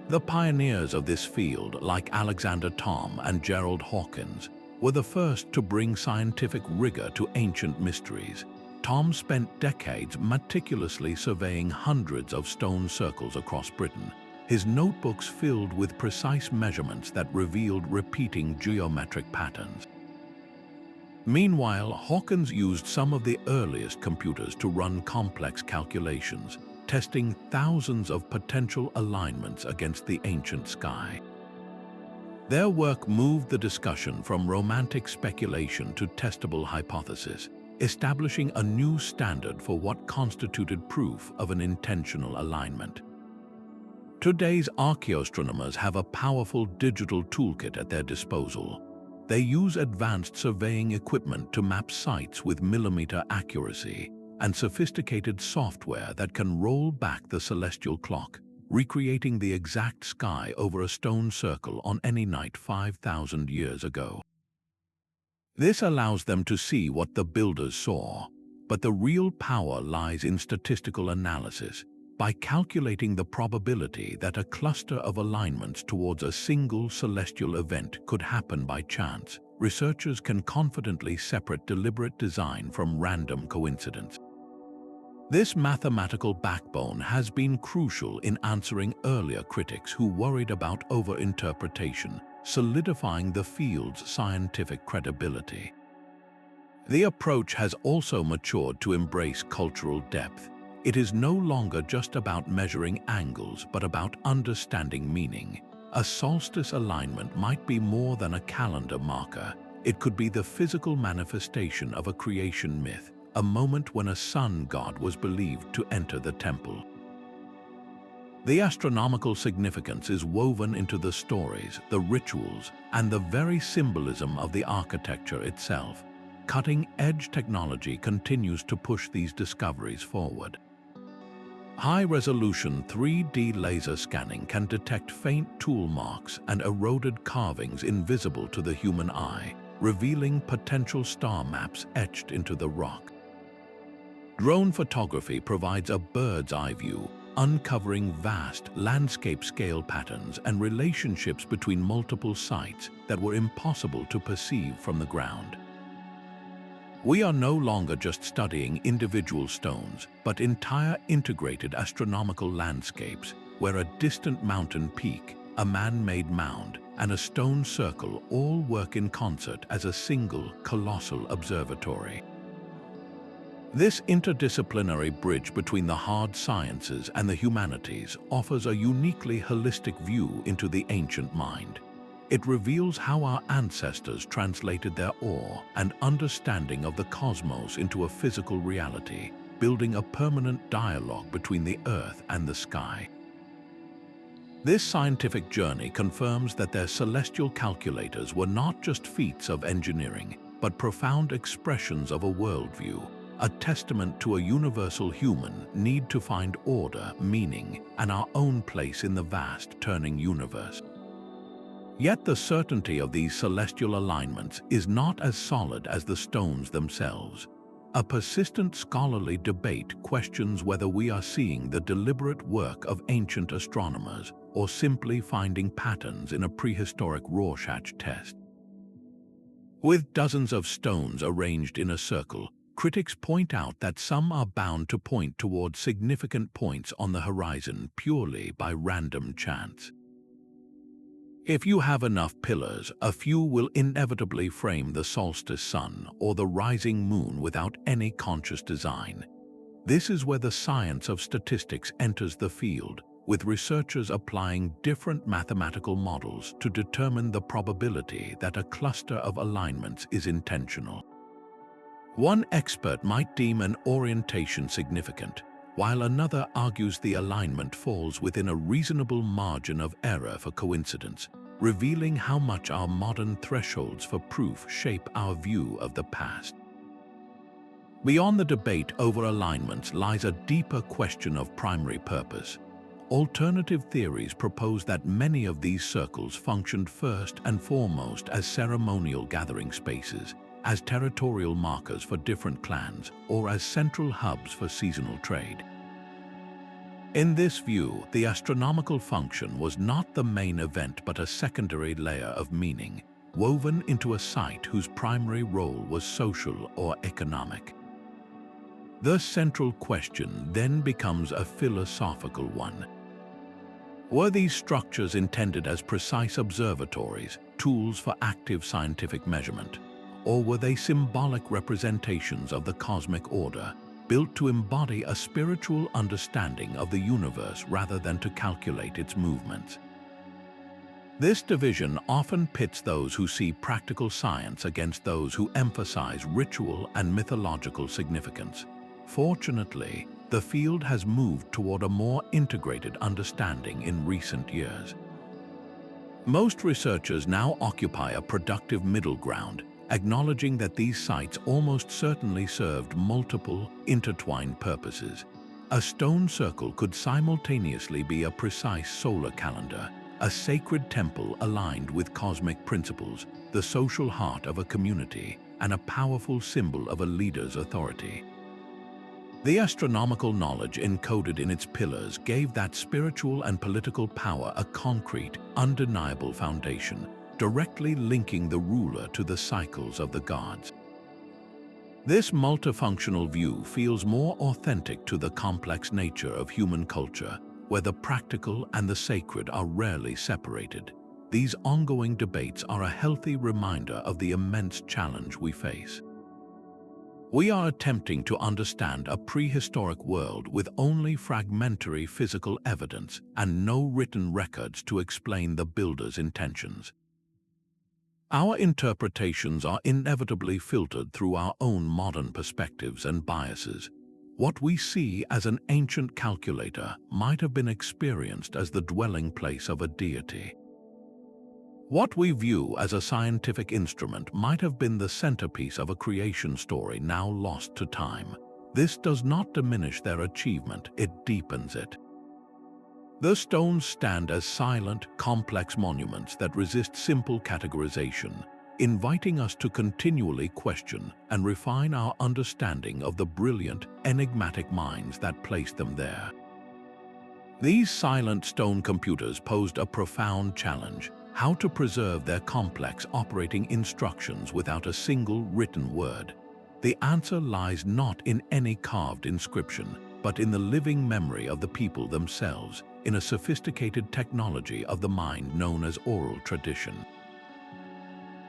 The pioneers of this field, like Alexander Thom and Gerald Hawkins, were the first to bring scientific rigor to ancient mysteries. Thom spent decades meticulously surveying hundreds of stone circles across Britain, his notebooks filled with precise measurements that revealed repeating geometric patterns. Meanwhile, Hawkins used some of the earliest computers to run complex calculations, testing thousands of potential alignments against the ancient sky. Their work moved the discussion from romantic speculation to testable hypothesis, establishing a new standard for what constituted proof of an intentional alignment. Today's archaeoastronomers have a powerful digital toolkit at their disposal. They use advanced surveying equipment to map sites with millimeter accuracy and sophisticated software that can roll back the celestial clock, recreating the exact sky over a stone circle on any night 5,000 years ago. This allows them to see what the builders saw, but the real power lies in statistical analysis. By calculating the probability that a cluster of alignments towards a single celestial event could happen by chance, researchers can confidently separate deliberate design from random coincidence. This mathematical backbone has been crucial in answering earlier critics who worried about overinterpretation, solidifying the field's scientific credibility. The approach has also matured to embrace cultural depth. It is no longer just about measuring angles, but about understanding meaning. A solstice alignment might be more than a calendar marker. It could be the physical manifestation of a creation myth, a moment when a sun god was believed to enter the temple. The astronomical significance is woven into the stories, the rituals, and the very symbolism of the architecture itself. Cutting-edge technology continues to push these discoveries forward. High-resolution 3D laser scanning can detect faint tool marks and eroded carvings invisible to the human eye, revealing potential star maps etched into the rock. Drone photography provides a bird's-eye view, uncovering vast landscape-scale patterns and relationships between multiple sites that were impossible to perceive from the ground. We are no longer just studying individual stones, but entire integrated astronomical landscapes where a distant mountain peak, a man-made mound, and a stone circle all work in concert as a single, colossal observatory. This interdisciplinary bridge between the hard sciences and the humanities offers a uniquely holistic view into the ancient mind. It reveals how our ancestors translated their awe and understanding of the cosmos into a physical reality, building a permanent dialogue between the earth and the sky. This scientific journey confirms that their celestial calculators were not just feats of engineering, but profound expressions of a worldview, a testament to a universal human need to find order, meaning, and our own place in the vast, turning universe. Yet the certainty of these celestial alignments is not as solid as the stones themselves. A persistent scholarly debate questions whether we are seeing the deliberate work of ancient astronomers or simply finding patterns in a prehistoric Rorschach test. With dozens of stones arranged in a circle, critics point out that some are bound to point toward significant points on the horizon purely by random chance. If you have enough pillars, a few will inevitably frame the solstice sun or the rising moon without any conscious design. This is where the science of statistics enters the field, with researchers applying different mathematical models to determine the probability that a cluster of alignments is intentional. One expert might deem an orientation significant, while another argues the alignment falls within a reasonable margin of error for coincidence, revealing how much our modern thresholds for proof shape our view of the past. Beyond the debate over alignments lies a deeper question of primary purpose. Alternative theories propose that many of these circles functioned first and foremost as ceremonial gathering spaces, as territorial markers for different clans, or as central hubs for seasonal trade. In this view, the astronomical function was not the main event but a secondary layer of meaning, woven into a site whose primary role was social or economic. The central question then becomes a philosophical one. Were these structures intended as precise observatories, tools for active scientific measurement, or were they symbolic representations of the cosmic order, built to embody a spiritual understanding of the universe rather than to calculate its movements? This division often pits those who see practical science against those who emphasize ritual and mythological significance. Fortunately, the field has moved toward a more integrated understanding in recent years. Most researchers now occupy a productive middle ground, acknowledging that these sites almost certainly served multiple, intertwined purposes. A stone circle could simultaneously be a precise solar calendar, a sacred temple aligned with cosmic principles, the social heart of a community, and a powerful symbol of a leader's authority. The astronomical knowledge encoded in its pillars gave that spiritual and political power a concrete, undeniable foundation, directly linking the ruler to the cycles of the gods. This multifunctional view feels more authentic to the complex nature of human culture, where the practical and the sacred are rarely separated. These ongoing debates are a healthy reminder of the immense challenge we face. We are attempting to understand a prehistoric world with only fragmentary physical evidence and no written records to explain the builder's intentions. Our interpretations are inevitably filtered through our own modern perspectives and biases. What we see as an ancient calculator might have been experienced as the dwelling place of a deity. What we view as a scientific instrument might have been the centerpiece of a creation story now lost to time. This does not diminish their achievement, it deepens it. The stones stand as silent, complex monuments that resist simple categorization, inviting us to continually question and refine our understanding of the brilliant, enigmatic minds that placed them there. These silent stone computers posed a profound challenge: how to preserve their complex operating instructions without a single written word. The answer lies not in any carved inscription, but in the living memory of the people themselves, in a sophisticated technology of the mind known as oral tradition.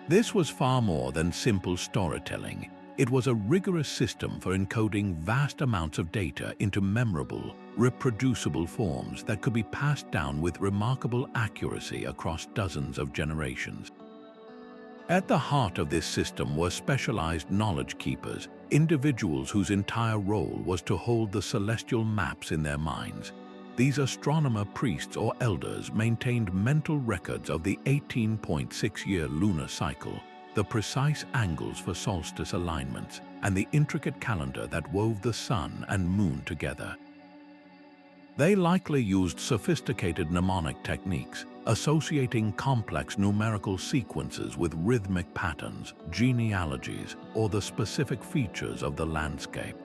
This was far more than simple storytelling. It was a rigorous system for encoding vast amounts of data into memorable, reproducible forms that could be passed down with remarkable accuracy across dozens of generations. At the heart of this system were specialized knowledge keepers, individuals whose entire role was to hold the celestial maps in their minds. These astronomer priests or elders maintained mental records of the 18.6-year lunar cycle, the precise angles for solstice alignments, and the intricate calendar that wove the sun and moon together. They likely used sophisticated mnemonic techniques, associating complex numerical sequences with rhythmic patterns, genealogies, or the specific features of the landscape.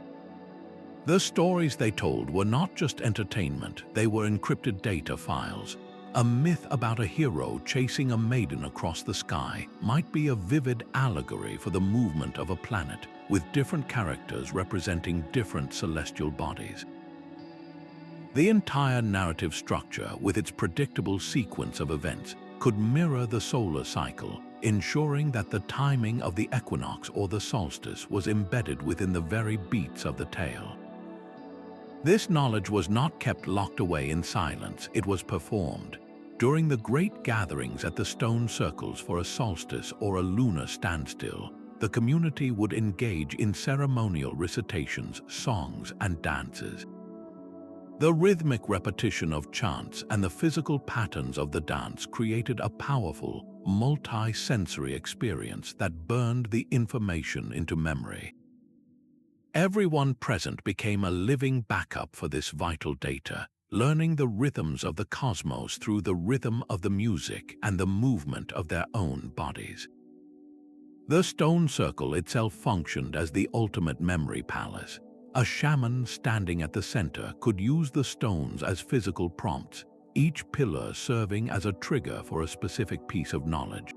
The stories they told were not just entertainment, they were encrypted data files. A myth about a hero chasing a maiden across the sky might be a vivid allegory for the movement of a planet, with different characters representing different celestial bodies. The entire narrative structure, with its predictable sequence of events, could mirror the solar cycle, ensuring that the timing of the equinox or the solstice was embedded within the very beats of the tale. This knowledge was not kept locked away in silence, it was performed. During the great gatherings at the stone circles for a solstice or a lunar standstill, the community would engage in ceremonial recitations, songs, and dances. The rhythmic repetition of chants and the physical patterns of the dance created a powerful, multi-sensory experience that burned the information into memory. Everyone present became a living backup for this vital data, learning the rhythms of the cosmos through the rhythm of the music and the movement of their own bodies. The stone circle itself functioned as the ultimate memory palace. A shaman standing at the center could use the stones as physical prompts, each pillar serving as a trigger for a specific piece of knowledge.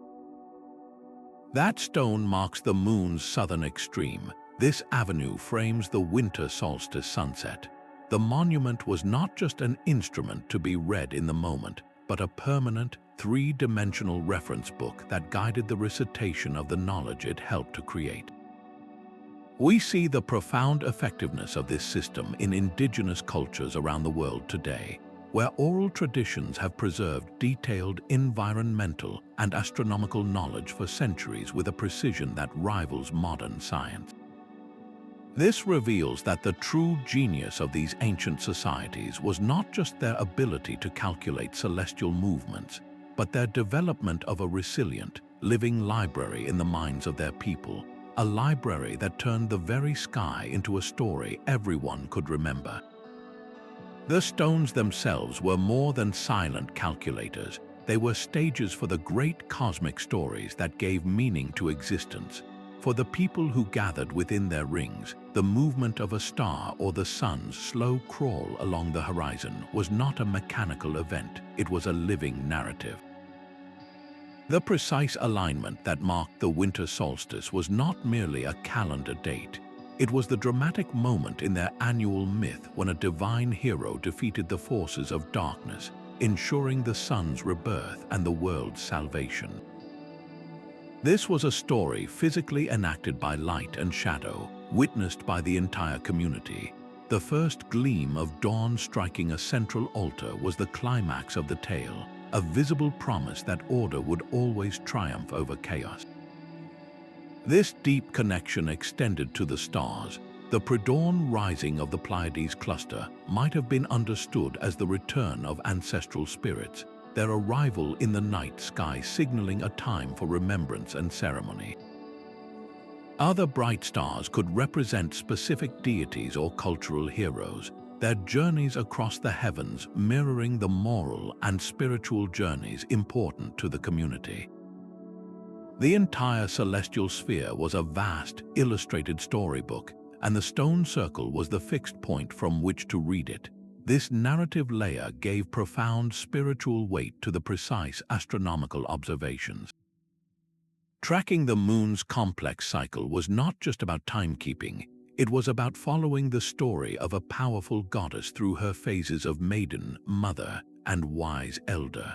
That stone marks the moon's southern extreme. This avenue frames the winter solstice sunset. The monument was not just an instrument to be read in the moment, but a permanent, three-dimensional reference book that guided the recitation of the knowledge it helped to create. We see the profound effectiveness of this system in indigenous cultures around the world today, where oral traditions have preserved detailed environmental and astronomical knowledge for centuries with a precision that rivals modern science. This reveals that the true genius of these ancient societies was not just their ability to calculate celestial movements, but their development of a resilient, living library in the minds of their people, a library that turned the very sky into a story everyone could remember. The stones themselves were more than silent calculators. They were stages for the great cosmic stories that gave meaning to existence. For the people who gathered within their rings, the movement of a star or the sun's slow crawl along the horizon was not a mechanical event, it was a living narrative. The precise alignment that marked the winter solstice was not merely a calendar date. It was the dramatic moment in their annual myth when a divine hero defeated the forces of darkness, ensuring the sun's rebirth and the world's salvation. This was a story physically enacted by light and shadow, witnessed by the entire community. The first gleam of dawn striking a central altar was the climax of the tale, a visible promise that order would always triumph over chaos. This deep connection extended to the stars. The pre-dawn rising of the Pleiades cluster might have been understood as the return of ancestral spirits, their arrival in the night sky signaling a time for remembrance and ceremony. Other bright stars could represent specific deities or cultural heroes, their journeys across the heavens mirroring the moral and spiritual journeys important to the community. The entire celestial sphere was a vast, illustrated storybook, and the stone circle was the fixed point from which to read it. This narrative layer gave profound spiritual weight to the precise astronomical observations. Tracking the moon's complex cycle was not just about timekeeping, it was about following the story of a powerful goddess through her phases of maiden, mother, and wise elder.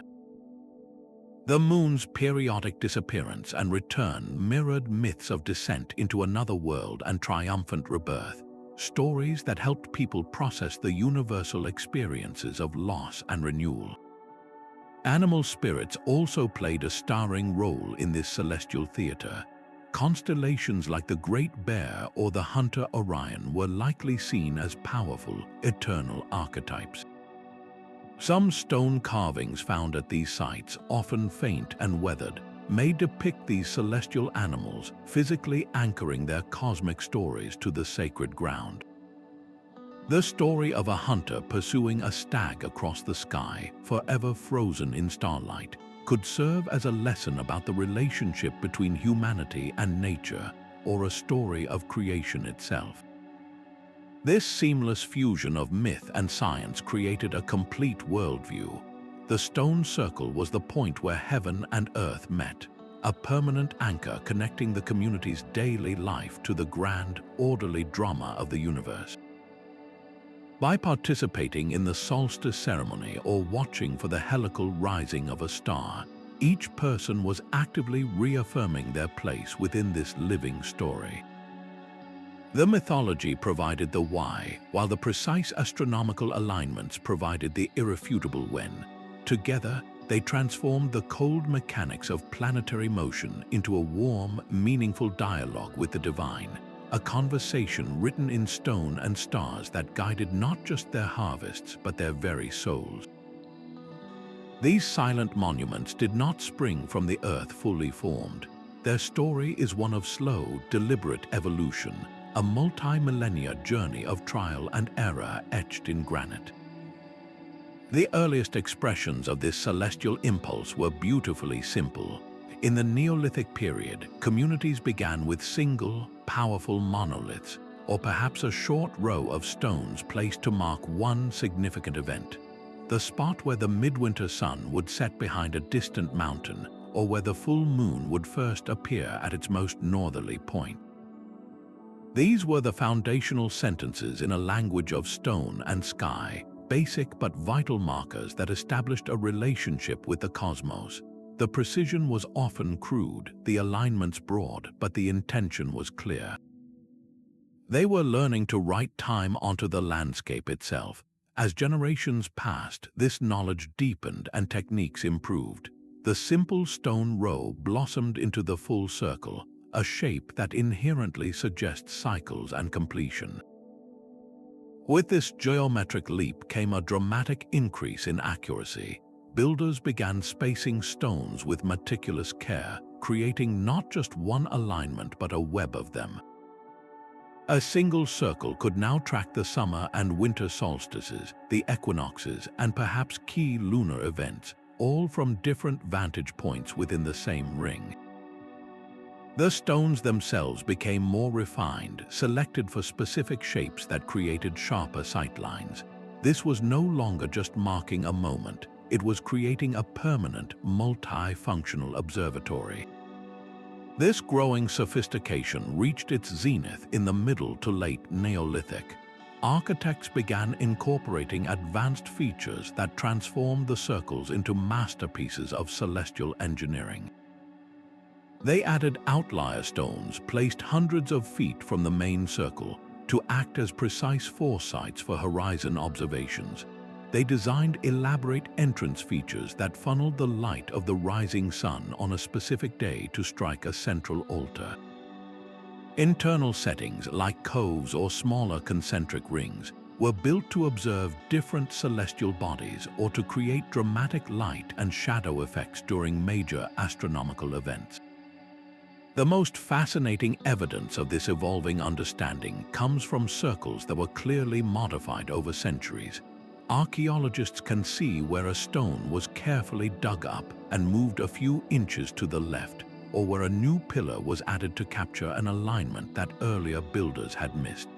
The moon's periodic disappearance and return mirrored myths of descent into another world and triumphant rebirth, stories that helped people process the universal experiences of loss and renewal. Animal spirits also played a starring role in this celestial theater. Constellations like the Great Bear or the Hunter Orion were likely seen as powerful, eternal archetypes. Some stone carvings found at these sites, often faint and weathered, may depict these celestial animals, physically anchoring their cosmic stories to the sacred ground. The story of a hunter pursuing a stag across the sky, forever frozen in starlight, could serve as a lesson about the relationship between humanity and nature, or a story of creation itself. This seamless fusion of myth and science created a complete worldview. The stone circle was the point where heaven and earth met, a permanent anchor connecting the community's daily life to the grand, orderly drama of the universe. By participating in the solstice ceremony or watching for the helical rising of a star, each person was actively reaffirming their place within this living story. The mythology provided the why, while the precise astronomical alignments provided the irrefutable when. Together, they transformed the cold mechanics of planetary motion into a warm, meaningful dialogue with the divine, a conversation written in stone and stars that guided not just their harvests, but their very souls. These silent monuments did not spring from the earth fully formed. Their story is one of slow, deliberate evolution, a multi-millennia journey of trial and error etched in granite. The earliest expressions of this celestial impulse were beautifully simple. In the Neolithic period, communities began with single, powerful monoliths, or perhaps a short row of stones placed to mark one significant event. The spot where the midwinter sun would set behind a distant mountain, or where the full moon would first appear at its most northerly point. These were the foundational sentences in a language of stone and sky, basic but vital markers that established a relationship with the cosmos. The precision was often crude, the alignments broad, but the intention was clear. They were learning to write time onto the landscape itself. As generations passed, this knowledge deepened and techniques improved. The simple stone row blossomed into the full circle, a shape that inherently suggests cycles and completion. With this geometric leap came a dramatic increase in accuracy. Builders began spacing stones with meticulous care, creating not just one alignment but a web of them. A single circle could now track the summer and winter solstices, the equinoxes, and perhaps key lunar events, all from different vantage points within the same ring. The stones themselves became more refined, selected for specific shapes that created sharper sightlines. This was no longer just marking a moment, it was creating a permanent, multi-functional observatory. This growing sophistication reached its zenith in the middle to late Neolithic. Architects began incorporating advanced features that transformed the circles into masterpieces of celestial engineering. They added outlier stones placed hundreds of feet from the main circle to act as precise foresights for horizon observations. They designed elaborate entrance features that funneled the light of the rising sun on a specific day to strike a central altar. Internal settings like coves or smaller concentric rings were built to observe different celestial bodies or to create dramatic light and shadow effects during major astronomical events. The most fascinating evidence of this evolving understanding comes from circles that were clearly modified over centuries. Archaeologists can see where a stone was carefully dug up and moved a few inches to the left, or where a new pillar was added to capture an alignment that earlier builders had missed.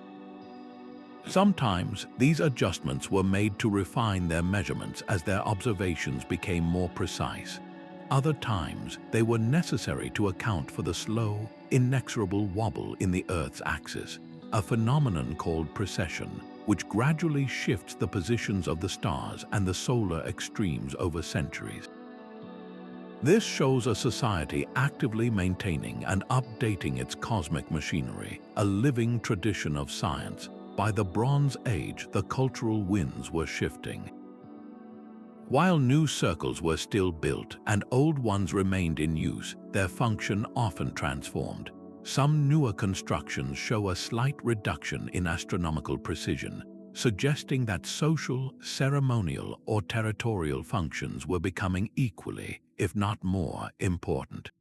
Sometimes, these adjustments were made to refine their measurements as their observations became more precise. Other times, they were necessary to account for the slow, inexorable wobble in the Earth's axis, a phenomenon called precession, which gradually shifts the positions of the stars and the solar extremes over centuries. This shows a society actively maintaining and updating its cosmic machinery, a living tradition of science. By the Bronze Age, the cultural winds were shifting. While new circles were still built and old ones remained in use, their function often transformed. Some newer constructions show a slight reduction in astronomical precision, suggesting that social, ceremonial, or territorial functions were becoming equally, if not more, important.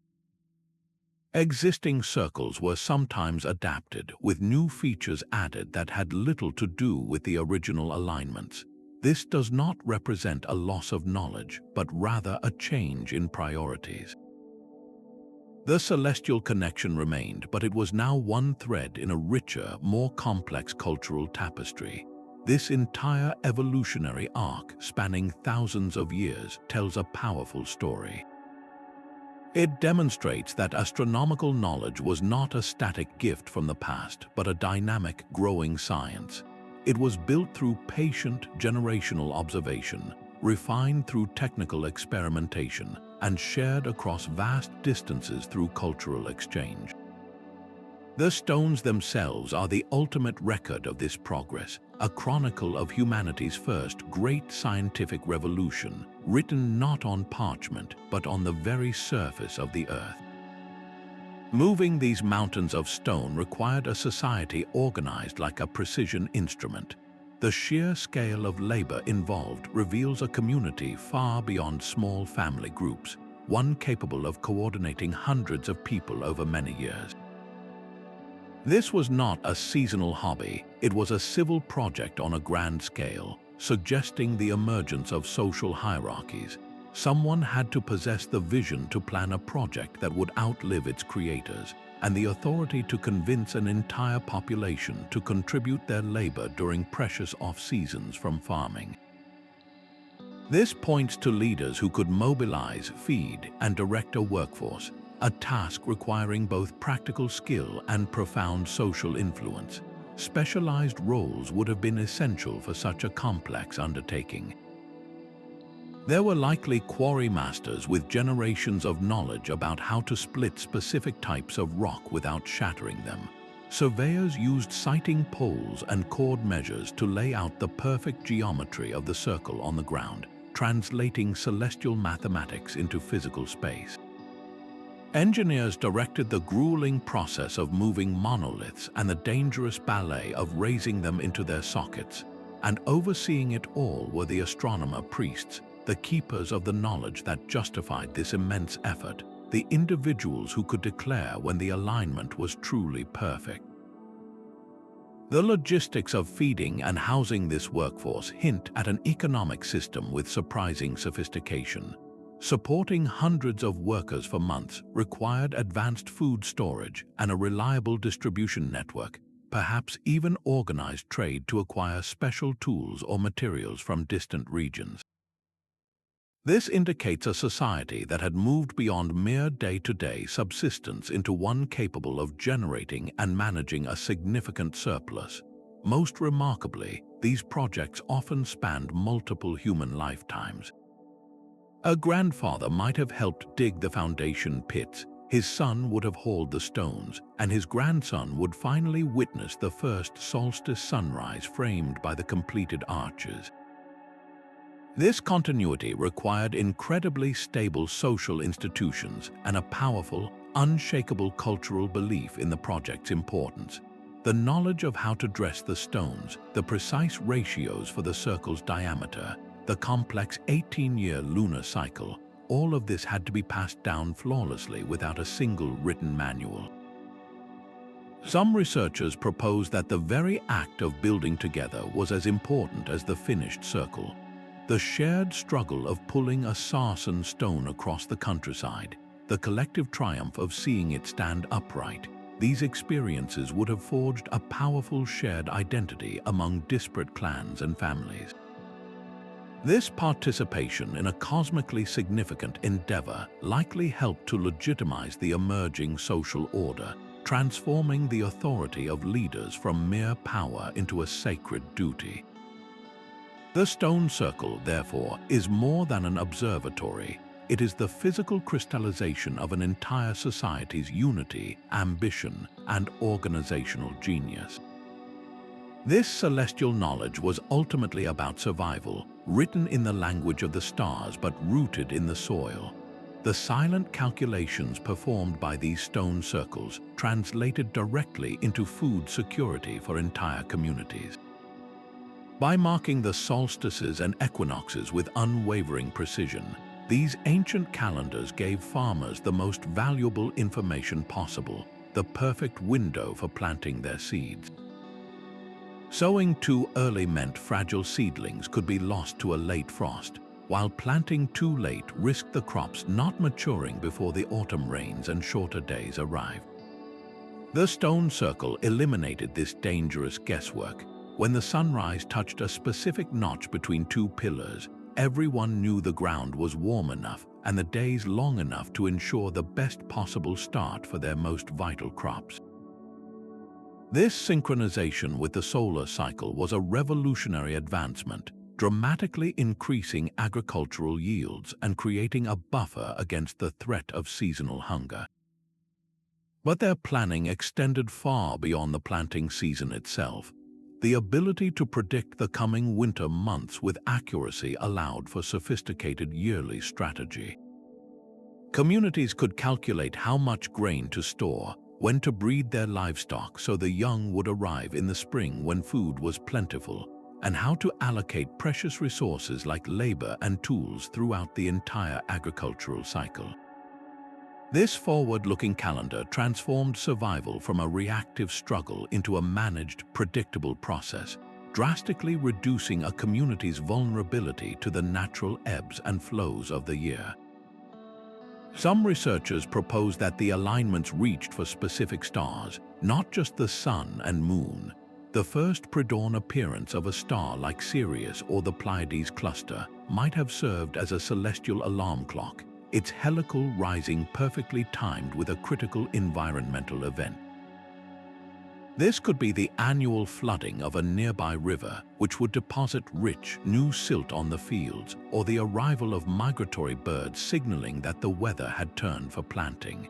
Existing circles were sometimes adapted, with new features added that had little to do with the original alignments. This does not represent a loss of knowledge, but rather a change in priorities. The celestial connection remained, but it was now one thread in a richer, more complex cultural tapestry. This entire evolutionary arc, spanning thousands of years, tells a powerful story. It demonstrates that astronomical knowledge was not a static gift from the past, but a dynamic, growing science. It was built through patient, generational observation, refined through technical experimentation, and shared across vast distances through cultural exchange. The stones themselves are the ultimate record of this progress, a chronicle of humanity's first great scientific revolution, written not on parchment, but on the very surface of the earth. Moving these mountains of stone required a society organized like a precision instrument. The sheer scale of labor involved reveals a community far beyond small family groups, one capable of coordinating hundreds of people over many years. This was not a seasonal hobby, it was a civil project on a grand scale, suggesting the emergence of social hierarchies. Someone had to possess the vision to plan a project that would outlive its creators, and the authority to convince an entire population to contribute their labor during precious off-seasons from farming. This points to leaders who could mobilize, feed, and direct a workforce, a task requiring both practical skill and profound social influence. Specialized roles would have been essential for such a complex undertaking. There were likely quarry masters with generations of knowledge about how to split specific types of rock without shattering them. Surveyors used sighting poles and chord measures to lay out the perfect geometry of the circle on the ground, translating celestial mathematics into physical space. Engineers directed the grueling process of moving monoliths and the dangerous ballet of raising them into their sockets, and overseeing it all were the astronomer priests, the keepers of the knowledge that justified this immense effort, the individuals who could declare when the alignment was truly perfect. The logistics of feeding and housing this workforce hint at an economic system with surprising sophistication. Supporting hundreds of workers for months required advanced food storage and a reliable distribution network, perhaps even organized trade to acquire special tools or materials from distant regions. This indicates a society that had moved beyond mere day-to-day subsistence into one capable of generating and managing a significant surplus. Most remarkably, these projects often spanned multiple human lifetimes. A grandfather might have helped dig the foundation pits, his son would have hauled the stones, and his grandson would finally witness the first solstice sunrise framed by the completed arches. This continuity required incredibly stable social institutions and a powerful, unshakable cultural belief in the project's importance. The knowledge of how to dress the stones, the precise ratios for the circle's diameter, the complex 18-year lunar cycle, all of this had to be passed down flawlessly without a single written manual. Some researchers propose that the very act of building together was as important as the finished circle. The shared struggle of pulling a sarsen stone across the countryside, the collective triumph of seeing it stand upright, these experiences would have forged a powerful shared identity among disparate clans and families. This participation in a cosmically significant endeavor likely helped to legitimize the emerging social order, transforming the authority of leaders from mere power into a sacred duty. The stone circle, therefore, is more than an observatory. It is the physical crystallization of an entire society's unity, ambition, and organizational genius. This celestial knowledge was ultimately about survival, written in the language of the stars but rooted in the soil. The silent calculations performed by these stone circles translated directly into food security for entire communities. By marking the solstices and equinoxes with unwavering precision, These ancient calendars gave farmers the most valuable information possible, the perfect window for planting their seeds. Sowing too early meant fragile seedlings could be lost to a late frost, while planting too late risked the crops not maturing before the autumn rains and shorter days arrived. The stone circle eliminated this dangerous guesswork. When the sunrise touched a specific notch between two pillars, everyone knew the ground was warm enough and the days long enough to ensure the best possible start for their most vital crops. This synchronization with the solar cycle was a revolutionary advancement, dramatically increasing agricultural yields and creating a buffer against the threat of seasonal hunger. But their planning extended far beyond the planting season itself. The ability to predict the coming winter months with accuracy allowed for sophisticated yearly strategy. Communities could calculate how much grain to store, when to breed their livestock so the young would arrive in the spring when food was plentiful, and how to allocate precious resources like labor and tools throughout the entire agricultural cycle. This forward-looking calendar transformed survival from a reactive struggle into a managed, predictable process, drastically reducing a community's vulnerability to the natural ebbs and flows of the year. Some researchers propose that the alignments reached for specific stars, not just the sun and moon. The first pre-dawn appearance of a star like Sirius or the Pleiades cluster might have served as a celestial alarm clock, its helical rising perfectly timed with a critical environmental event. This could be the annual flooding of a nearby river, which would deposit rich, new silt on the fields, or the arrival of migratory birds signaling that the weather had turned for planting.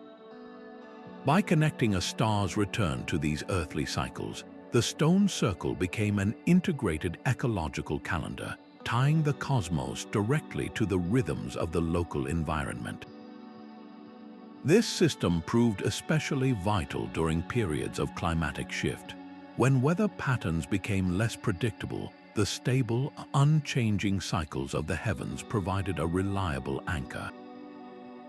By connecting a star's return to these earthly cycles, the stone circle became an integrated ecological calendar, tying the cosmos directly to the rhythms of the local environment. This system proved especially vital during periods of climatic shift. When weather patterns became less predictable, the stable, unchanging cycles of the heavens provided a reliable anchor.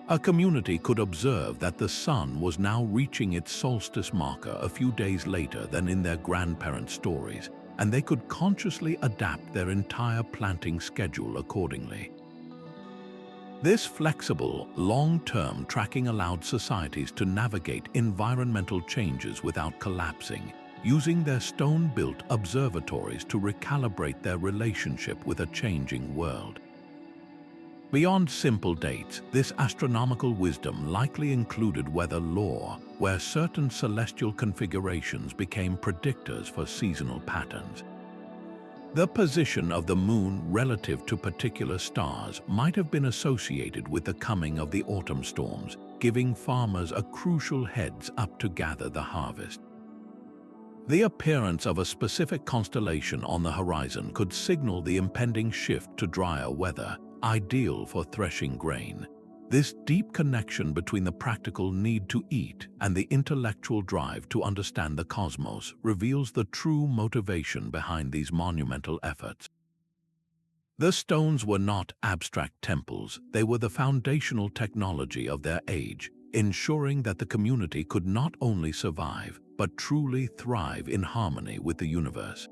A community could observe that the sun was now reaching its solstice marker a few days later than in their grandparents' stories, and they could consciously adapt their entire planting schedule accordingly. This flexible, long-term tracking allowed societies to navigate environmental changes without collapsing, using their stone-built observatories to recalibrate their relationship with a changing world. Beyond simple dates, this astronomical wisdom likely included weather lore, where certain celestial configurations became predictors for seasonal patterns. The position of the moon relative to particular stars might have been associated with the coming of the autumn storms, giving farmers a crucial heads-up to gather the harvest. The appearance of a specific constellation on the horizon could signal the impending shift to drier weather, ideal for threshing grain. This deep connection between the practical need to eat and the intellectual drive to understand the cosmos reveals the true motivation behind these monumental efforts. The stones were not abstract temples, they were the foundational technology of their age, ensuring that the community could not only survive, but truly thrive in harmony with the universe.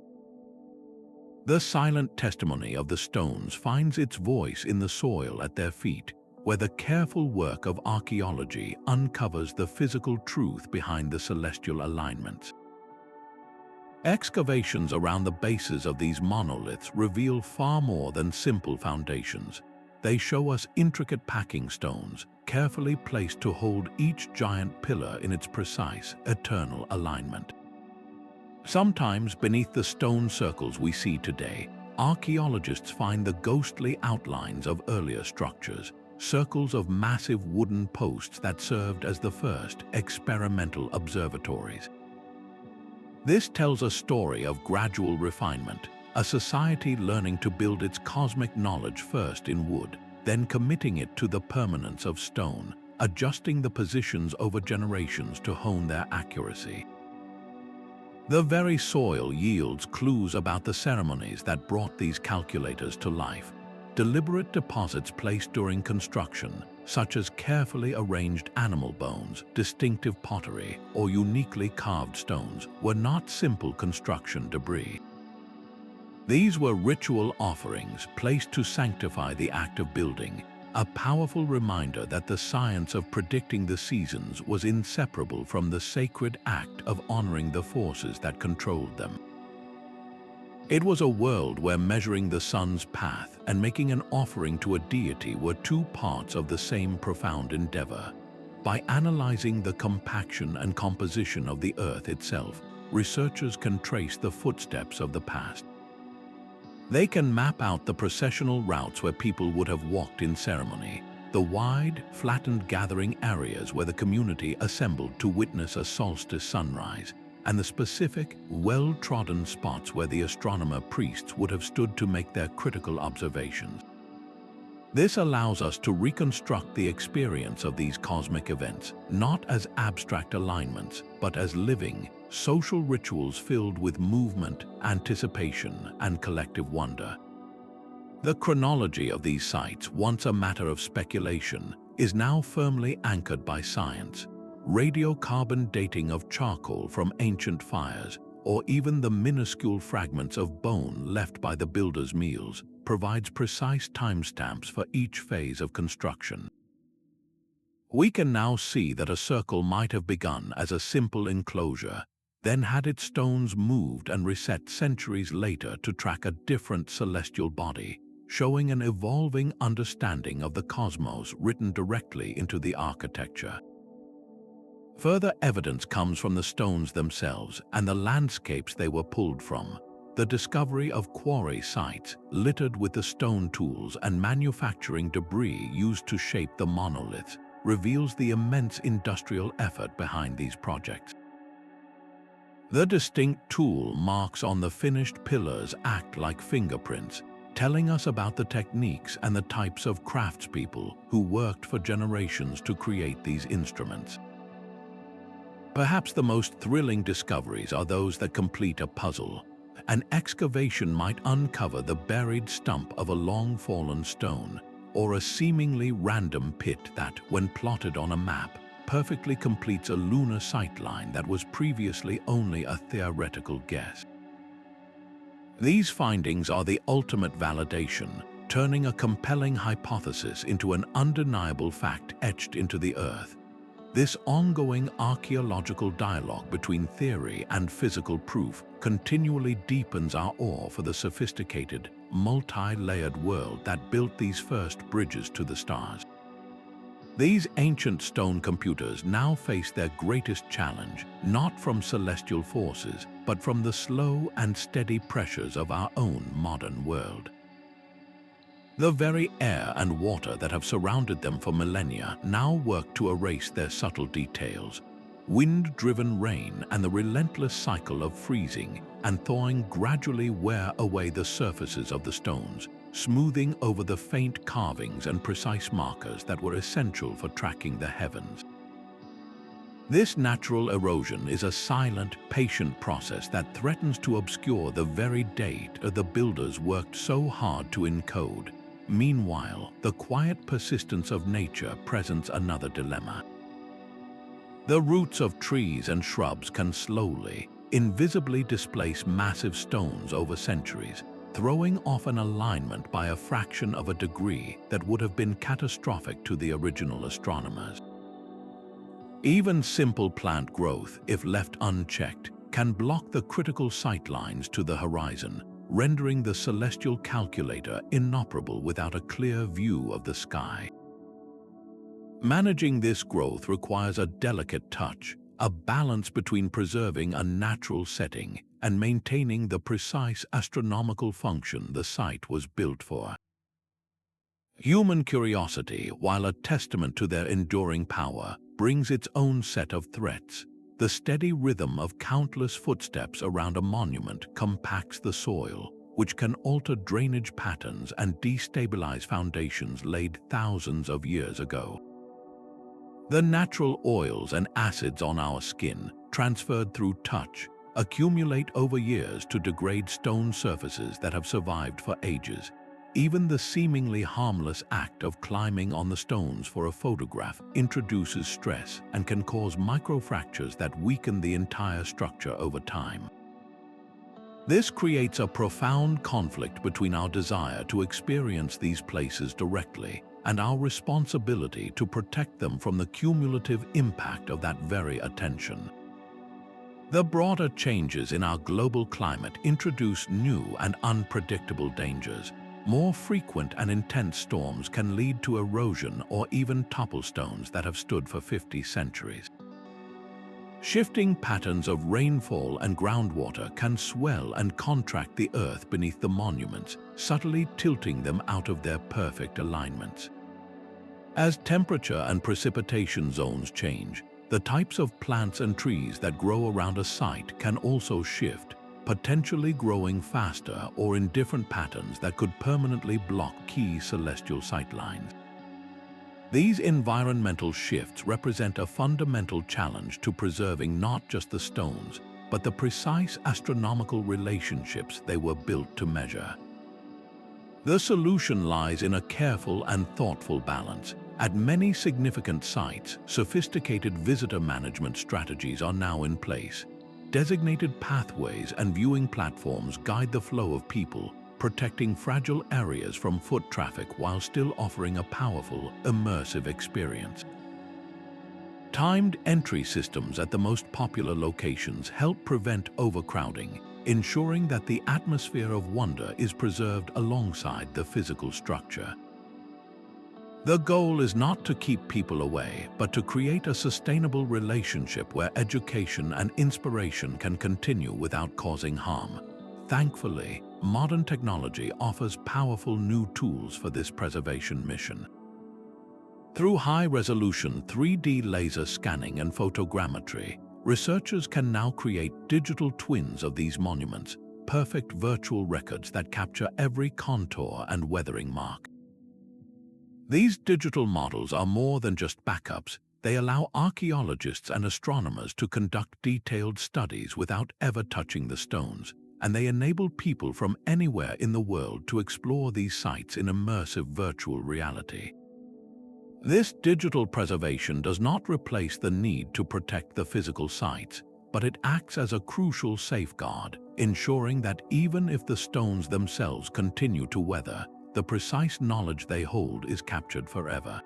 The silent testimony of the stones finds its voice in the soil at their feet, where the careful work of archaeology uncovers the physical truth behind the celestial alignments. Excavations around the bases of these monoliths reveal far more than simple foundations. They show us intricate packing stones, carefully placed to hold each giant pillar in its precise, eternal alignment. Sometimes beneath the stone circles we see today, archaeologists find the ghostly outlines of earlier structures, circles of massive wooden posts that served as the first experimental observatories. This tells a story of gradual refinement, a society learning to build its cosmic knowledge first in wood, then committing it to the permanence of stone, adjusting the positions over generations to hone their accuracy. The very soil yields clues about the ceremonies that brought these calculators to life. deliberate deposits placed during construction, such as carefully arranged animal bones, distinctive pottery, or uniquely carved stones, were not simple construction debris. These were ritual offerings placed to sanctify the act of building, a powerful reminder that the science of predicting the seasons was inseparable from the sacred act of honoring the forces that controlled them. It was a world where measuring the sun's path and making an offering to a deity were two parts of the same profound endeavor. By analyzing the compaction and composition of the earth itself, researchers can trace the footsteps of the past. They can map out the processional routes where people would have walked in ceremony, the wide, flattened gathering areas where the community assembled to witness a solstice sunrise, and the specific, well-trodden spots where the astronomer priests would have stood to make their critical observations. This allows us to reconstruct the experience of these cosmic events, not as abstract alignments, but as living, social rituals filled with movement, anticipation, and collective wonder. The chronology of these sites, once a matter of speculation, is now firmly anchored by science. Radiocarbon dating of charcoal from ancient fires, or even the minuscule fragments of bone left by the builders' meals, provides precise timestamps for each phase of construction. We can now see that a circle might have begun as a simple enclosure, then had its stones moved and reset centuries later to track a different celestial body, showing an evolving understanding of the cosmos written directly into the architecture. Further evidence comes from the stones themselves and the landscapes they were pulled from. The discovery of quarry sites littered with the stone tools and manufacturing debris used to shape the monoliths reveals the immense industrial effort behind these projects. The distinct tool marks on the finished pillars act like fingerprints, telling us about the techniques and the types of craftspeople who worked for generations to create these instruments. Perhaps the most thrilling discoveries are those that complete a puzzle. An excavation might uncover the buried stump of a long-fallen stone, or a seemingly random pit that, when plotted on a map, perfectly completes a lunar sightline that was previously only a theoretical guess. These findings are the ultimate validation, turning a compelling hypothesis into an undeniable fact etched into the earth. This ongoing archaeological dialogue between theory and physical proof continually deepens our awe for the sophisticated, multi-layered world that built these first bridges to the stars. These ancient stone computers now face their greatest challenge, not from celestial forces, but from the slow and steady pressures of our own modern world. The very air and water that have surrounded them for millennia now work to erase their subtle details. Wind-driven rain and the relentless cycle of freezing and thawing gradually wear away the surfaces of the stones, smoothing over the faint carvings and precise markers that were essential for tracking the heavens. This natural erosion is a silent, patient process that threatens to obscure the very date the builders worked so hard to encode. Meanwhile, the quiet persistence of nature presents another dilemma. The roots of trees and shrubs can slowly, invisibly displace massive stones over centuries, throwing off an alignment by a fraction of a degree that would have been catastrophic to the original astronomers. Even simple plant growth, if left unchecked, can block the critical sightlines to the horizon, rendering the celestial calculator inoperable without a clear view of the sky. Managing this growth requires a delicate touch, a balance between preserving a natural setting and maintaining the precise astronomical function the site was built for. Human curiosity, while a testament to their enduring power, brings its own set of threats. The steady rhythm of countless footsteps around a monument compacts the soil, which can alter drainage patterns and destabilize foundations laid thousands of years ago. The natural oils and acids on our skin, transferred through touch, accumulate over years to degrade stone surfaces that have survived for ages. Even the seemingly harmless act of climbing on the stones for a photograph introduces stress and can cause microfractures that weaken the entire structure over time. This creates a profound conflict between our desire to experience these places directly and our responsibility to protect them from the cumulative impact of that very attention. The broader changes in our global climate introduce new and unpredictable dangers. More frequent and intense storms can lead to erosion or even topple stones that have stood for 50 centuries. Shifting patterns of rainfall and groundwater can swell and contract the earth beneath the monuments, subtly tilting them out of their perfect alignments. As temperature and precipitation zones change, the types of plants and trees that grow around a site can also shift, potentially growing faster or in different patterns that could permanently block key celestial sightlines. These environmental shifts represent a fundamental challenge to preserving not just the stones, but the precise astronomical relationships they were built to measure. The solution lies in a careful and thoughtful balance. At many significant sites, sophisticated visitor management strategies are now in place. Designated pathways and viewing platforms guide the flow of people, protecting fragile areas from foot traffic while still offering a powerful, immersive experience. Timed entry systems at the most popular locations help prevent overcrowding, ensuring that the atmosphere of wonder is preserved alongside the physical structure. The goal is not to keep people away, but to create a sustainable relationship where education and inspiration can continue without causing harm. Thankfully, modern technology offers powerful new tools for this preservation mission. Through high-resolution 3D laser scanning and photogrammetry, researchers can now create digital twins of these monuments, perfect virtual records that capture every contour and weathering mark. These digital models are more than just backups. They allow archaeologists and astronomers to conduct detailed studies without ever touching the stones, and they enable people from anywhere in the world to explore these sites in immersive virtual reality. This digital preservation does not replace the need to protect the physical sites, but it acts as a crucial safeguard, ensuring that even if the stones themselves continue to weather, the precise knowledge they hold is captured forever.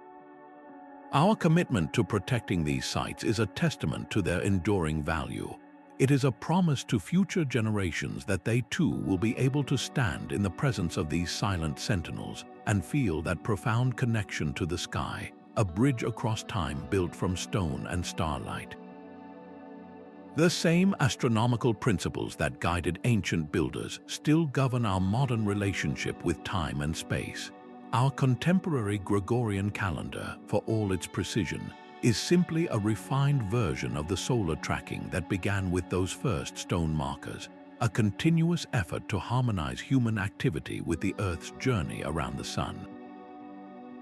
Our commitment to protecting these sites is a testament to their enduring value. It is a promise to future generations that they too will be able to stand in the presence of these silent sentinels and feel that profound connection to the sky, a bridge across time built from stone and starlight. The same astronomical principles that guided ancient builders still govern our modern relationship with time and space. Our contemporary Gregorian calendar, for all its precision, is simply a refined version of the solar tracking that began with those first stone markers, a continuous effort to harmonize human activity with the Earth's journey around the sun.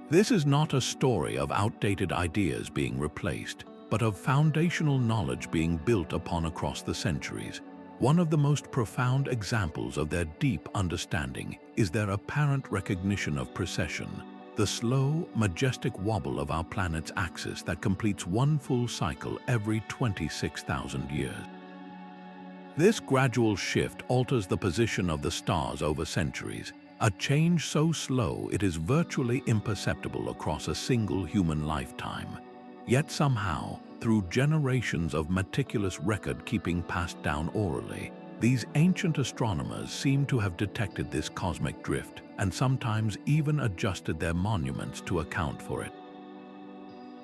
This is not a story of outdated ideas being replaced, but of foundational knowledge being built upon across the centuries. One of the most profound examples of their deep understanding is their apparent recognition of precession, the slow, majestic wobble of our planet's axis that completes one full cycle every 26,000 years. This gradual shift alters the position of the stars over centuries, a change so slow it is virtually imperceptible across a single human lifetime. Yet somehow, through generations of meticulous record-keeping passed down orally, these ancient astronomers seem to have detected this cosmic drift and sometimes even adjusted their monuments to account for it.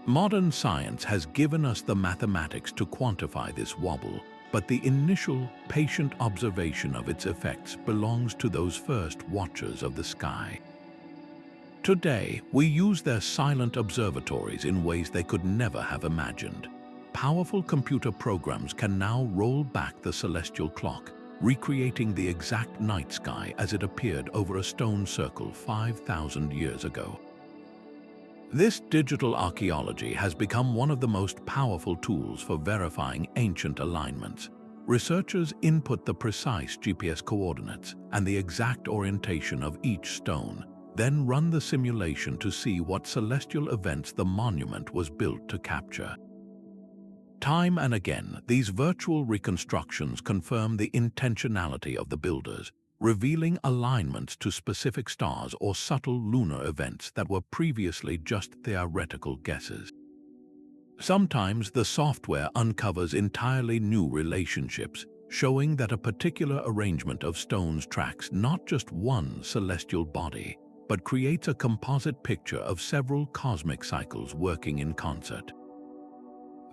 Modern science has given us the mathematics to quantify this wobble, but the initial, patient observation of its effects belongs to those first watchers of the sky. Today, we use their silent observatories in ways they could never have imagined. Powerful computer programs can now roll back the celestial clock, recreating the exact night sky as it appeared over a stone circle 5,000 years ago. This digital archaeology has become one of the most powerful tools for verifying ancient alignments. Researchers input the precise GPS coordinates and the exact orientation of each stone, then run the simulation to see what celestial events the monument was built to capture. Time and again, these virtual reconstructions confirm the intentionality of the builders, revealing alignments to specific stars or subtle lunar events that were previously just theoretical guesses. Sometimes the software uncovers entirely new relationships, showing that a particular arrangement of stones tracks not just one celestial body, but creates a composite picture of several cosmic cycles working in concert.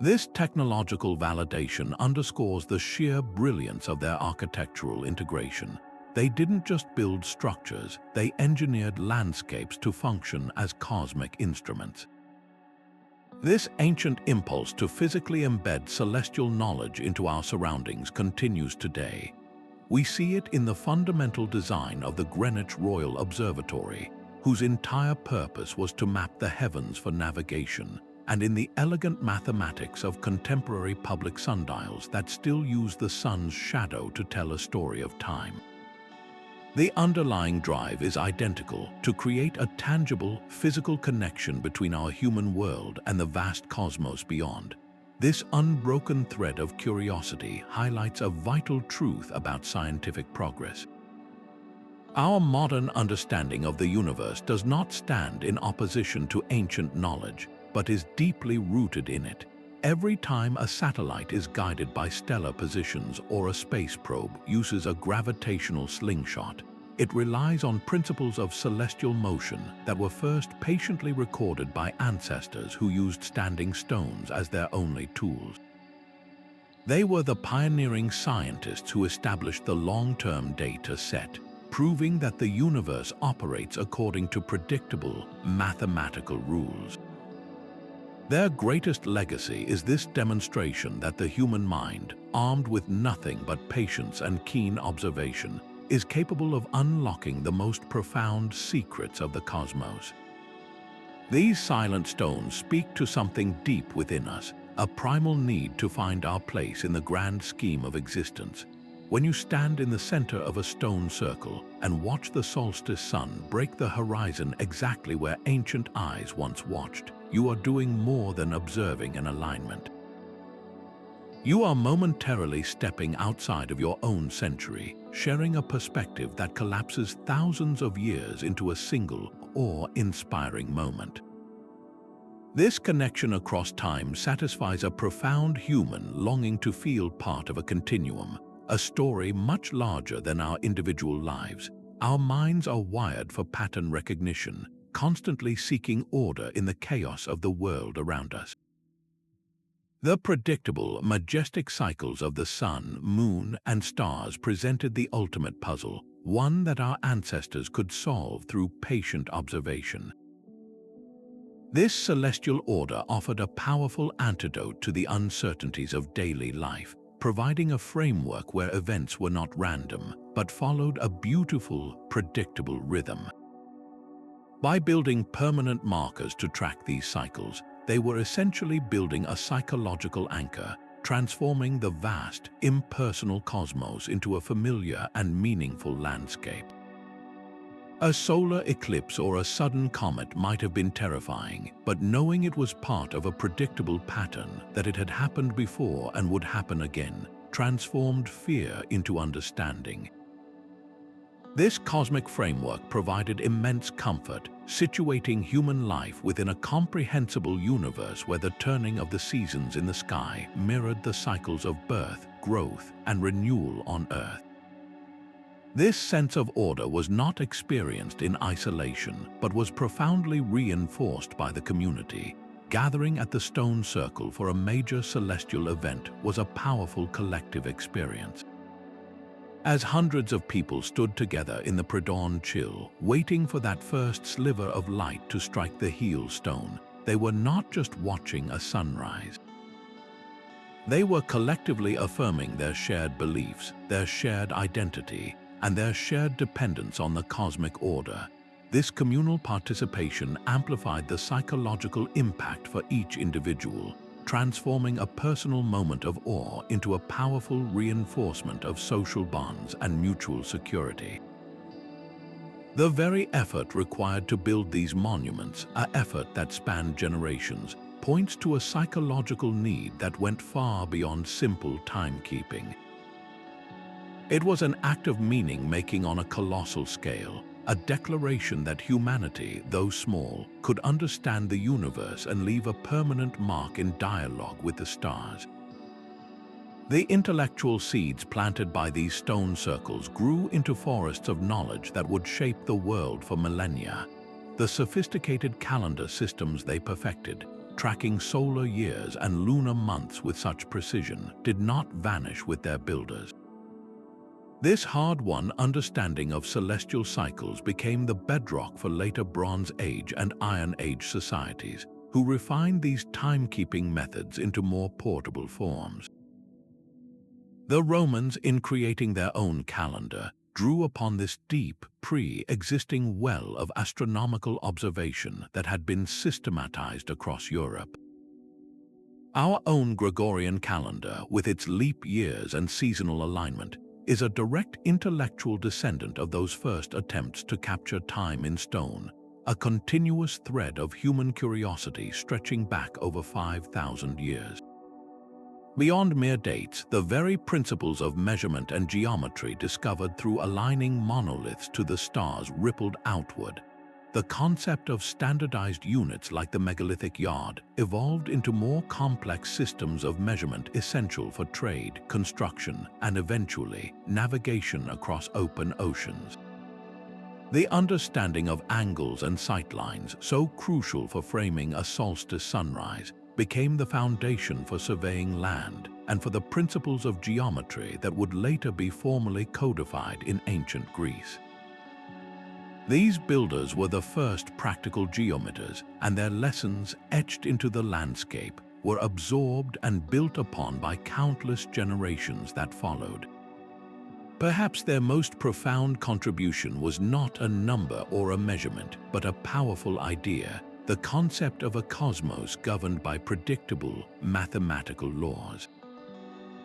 This technological validation underscores the sheer brilliance of their architectural integration. They didn't just build structures, they engineered landscapes to function as cosmic instruments. This ancient impulse to physically embed celestial knowledge into our surroundings continues today. We see it in the fundamental design of the Greenwich Royal Observatory, whose entire purpose was to map the heavens for navigation, and in the elegant mathematics of contemporary public sundials that still use the sun's shadow to tell a story of time. The underlying drive is identical: to create a tangible, physical connection between our human world and the vast cosmos beyond. This unbroken thread of curiosity highlights a vital truth about scientific progress. Our modern understanding of the universe does not stand in opposition to ancient knowledge, but is deeply rooted in it. Every time a satellite is guided by stellar positions or a space probe uses a gravitational slingshot, it relies on principles of celestial motion that were first patiently recorded by ancestors who used standing stones as their only tools. They were the pioneering scientists who established the long-term data set, proving that the universe operates according to predictable mathematical rules. Their greatest legacy is this demonstration that the human mind, armed with nothing but patience and keen observation, is capable of unlocking the most profound secrets of the cosmos. These silent stones speak to something deep within us, a primal need to find our place in the grand scheme of existence. When you stand in the center of a stone circle and watch the solstice sun break the horizon exactly where ancient eyes once watched, you are doing more than observing an alignment. You are momentarily stepping outside of your own century, sharing a perspective that collapses thousands of years into a single, awe-inspiring moment. This connection across time satisfies a profound human longing to feel part of a continuum, a story much larger than our individual lives. Our minds are wired for pattern recognition, constantly seeking order in the chaos of the world around us. The predictable, majestic cycles of the sun, moon, and stars presented the ultimate puzzle, one that our ancestors could solve through patient observation. This celestial order offered a powerful antidote to the uncertainties of daily life, providing a framework where events were not random, but followed a beautiful, predictable rhythm. By building permanent markers to track these cycles, they were essentially building a psychological anchor, transforming the vast, impersonal cosmos into a familiar and meaningful landscape. A solar eclipse or a sudden comet might have been terrifying, but knowing it was part of a predictable pattern, that it had happened before and would happen again, transformed fear into understanding. This cosmic framework provided immense comfort, situating human life within a comprehensible universe where the turning of the seasons in the sky mirrored the cycles of birth, growth, and renewal on Earth. This sense of order was not experienced in isolation, but was profoundly reinforced by the community. Gathering at the stone circle for a major celestial event was a powerful collective experience. As hundreds of people stood together in the pre-dawn chill, waiting for that first sliver of light to strike the heel stone, they were not just watching a sunrise. They were collectively affirming their shared beliefs, their shared identity, and their shared dependence on the cosmic order. This communal participation amplified the psychological impact for each individual, transforming a personal moment of awe into a powerful reinforcement of social bonds and mutual security. The very effort required to build these monuments, an effort that spanned generations, points to a psychological need that went far beyond simple timekeeping. It was an act of meaning-making on a colossal scale, a declaration that humanity, though small, could understand the universe and leave a permanent mark in dialogue with the stars. The intellectual seeds planted by these stone circles grew into forests of knowledge that would shape the world for millennia. The sophisticated calendar systems they perfected, tracking solar years and lunar months with such precision, did not vanish with their builders. This hard-won understanding of celestial cycles became the bedrock for later Bronze Age and Iron Age societies, who refined these timekeeping methods into more portable forms. The Romans, in creating their own calendar, drew upon this deep, pre-existing well of astronomical observation that had been systematized across Europe. Our own Gregorian calendar, with its leap years and seasonal alignment, is a direct intellectual descendant of those first attempts to capture time in stone, a continuous thread of human curiosity stretching back over 5,000 years. Beyond mere dates, the very principles of measurement and geometry discovered through aligning monoliths to the stars rippled outward. The concept of standardized units like the megalithic yard evolved into more complex systems of measurement essential for trade, construction, and eventually navigation across open oceans. The understanding of angles and sightlines, so crucial for framing a solstice sunrise, became the foundation for surveying land and for the principles of geometry that would later be formally codified in ancient Greece. These builders were the first practical geometers, and their lessons, etched into the landscape, were absorbed and built upon by countless generations that followed. Perhaps their most profound contribution was not a number or a measurement, but a powerful idea, the concept of a cosmos governed by predictable mathematical laws.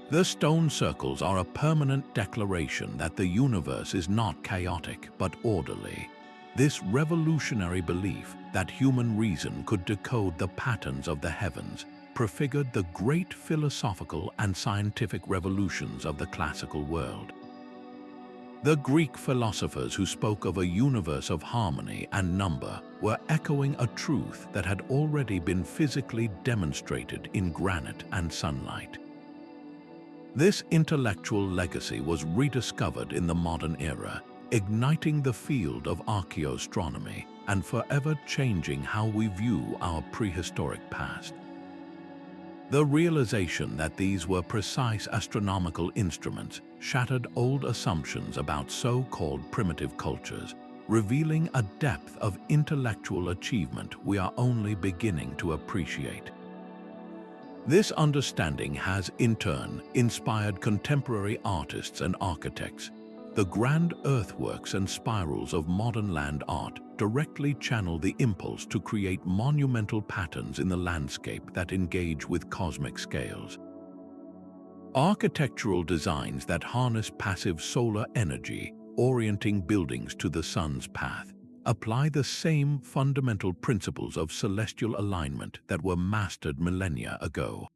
The stone circles are a permanent declaration that the universe is not chaotic but orderly. This revolutionary belief that human reason could decode the patterns of the heavens prefigured the great philosophical and scientific revolutions of the classical world. The Greek philosophers who spoke of a universe of harmony and number were echoing a truth that had already been physically demonstrated in granite and sunlight. This intellectual legacy was rediscovered in the modern era, igniting the field of archaeoastronomy and forever changing how we view our prehistoric past. The realization that these were precise astronomical instruments shattered old assumptions about so-called primitive cultures, revealing a depth of intellectual achievement we are only beginning to appreciate. This understanding has, in turn, inspired contemporary artists and architects. The grand earthworks and spirals of modern land art directly channel the impulse to create monumental patterns in the landscape that engage with cosmic scales. Architectural designs that harness passive solar energy, orienting buildings to the sun's path, apply the same fundamental principles of celestial alignment that were mastered millennia ago.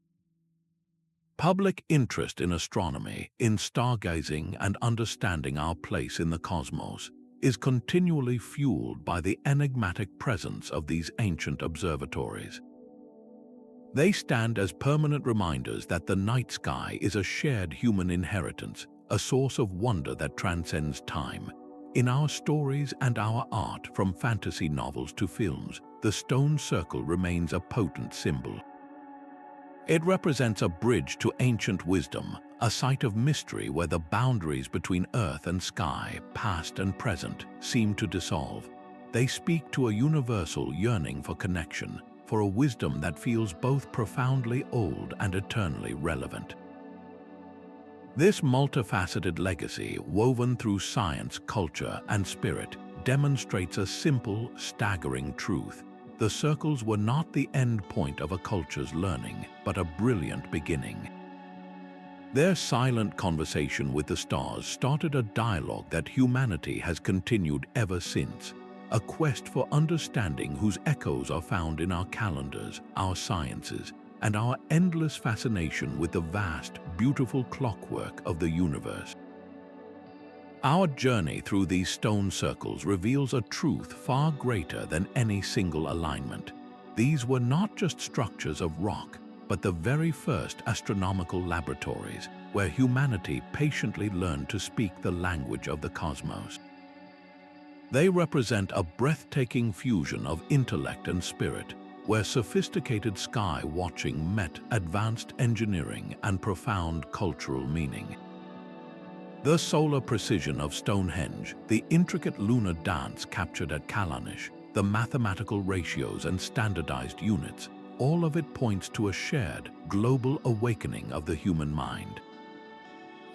Public interest in astronomy, in stargazing and understanding our place in the cosmos, is continually fueled by the enigmatic presence of these ancient observatories. They stand as permanent reminders that the night sky is a shared human inheritance, a source of wonder that transcends time. In our stories and our art, from fantasy novels to films, the stone circle remains a potent symbol. It represents a bridge to ancient wisdom, a site of mystery where the boundaries between earth and sky, past and present, seem to dissolve. They speak to a universal yearning for connection, for a wisdom that feels both profoundly old and eternally relevant. This multifaceted legacy, woven through science, culture, and spirit, demonstrates a simple, staggering truth. The circles were not the end point of a culture's learning, but a brilliant beginning. Their silent conversation with the stars started a dialogue that humanity has continued ever since, a quest for understanding whose echoes are found in our calendars, our sciences, and our endless fascination with the vast, beautiful clockwork of the universe. Our journey through these stone circles reveals a truth far greater than any single alignment. These were not just structures of rock, but the very first astronomical laboratories, where humanity patiently learned to speak the language of the cosmos. They represent a breathtaking fusion of intellect and spirit, where sophisticated sky watching met advanced engineering and profound cultural meaning. The solar precision of Stonehenge, the intricate lunar dance captured at Callanish, the mathematical ratios and standardized units, all of it points to a shared, global awakening of the human mind.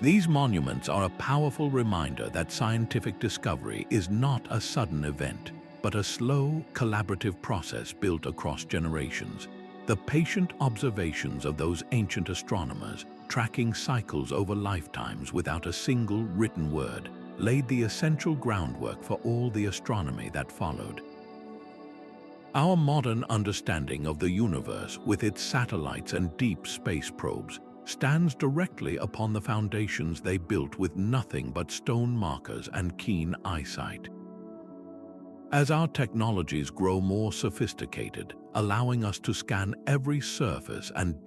These monuments are a powerful reminder that scientific discovery is not a sudden event, but a slow, collaborative process built across generations. The patient observations of those ancient astronomers, tracking cycles over lifetimes without a single written word, laid the essential groundwork for all the astronomy that followed. Our modern understanding of the universe, with its satellites and deep space probes, stands directly upon the foundations they built with nothing but stone markers and keen eyesight. As our technologies grow more sophisticated, allowing us to scan every surface and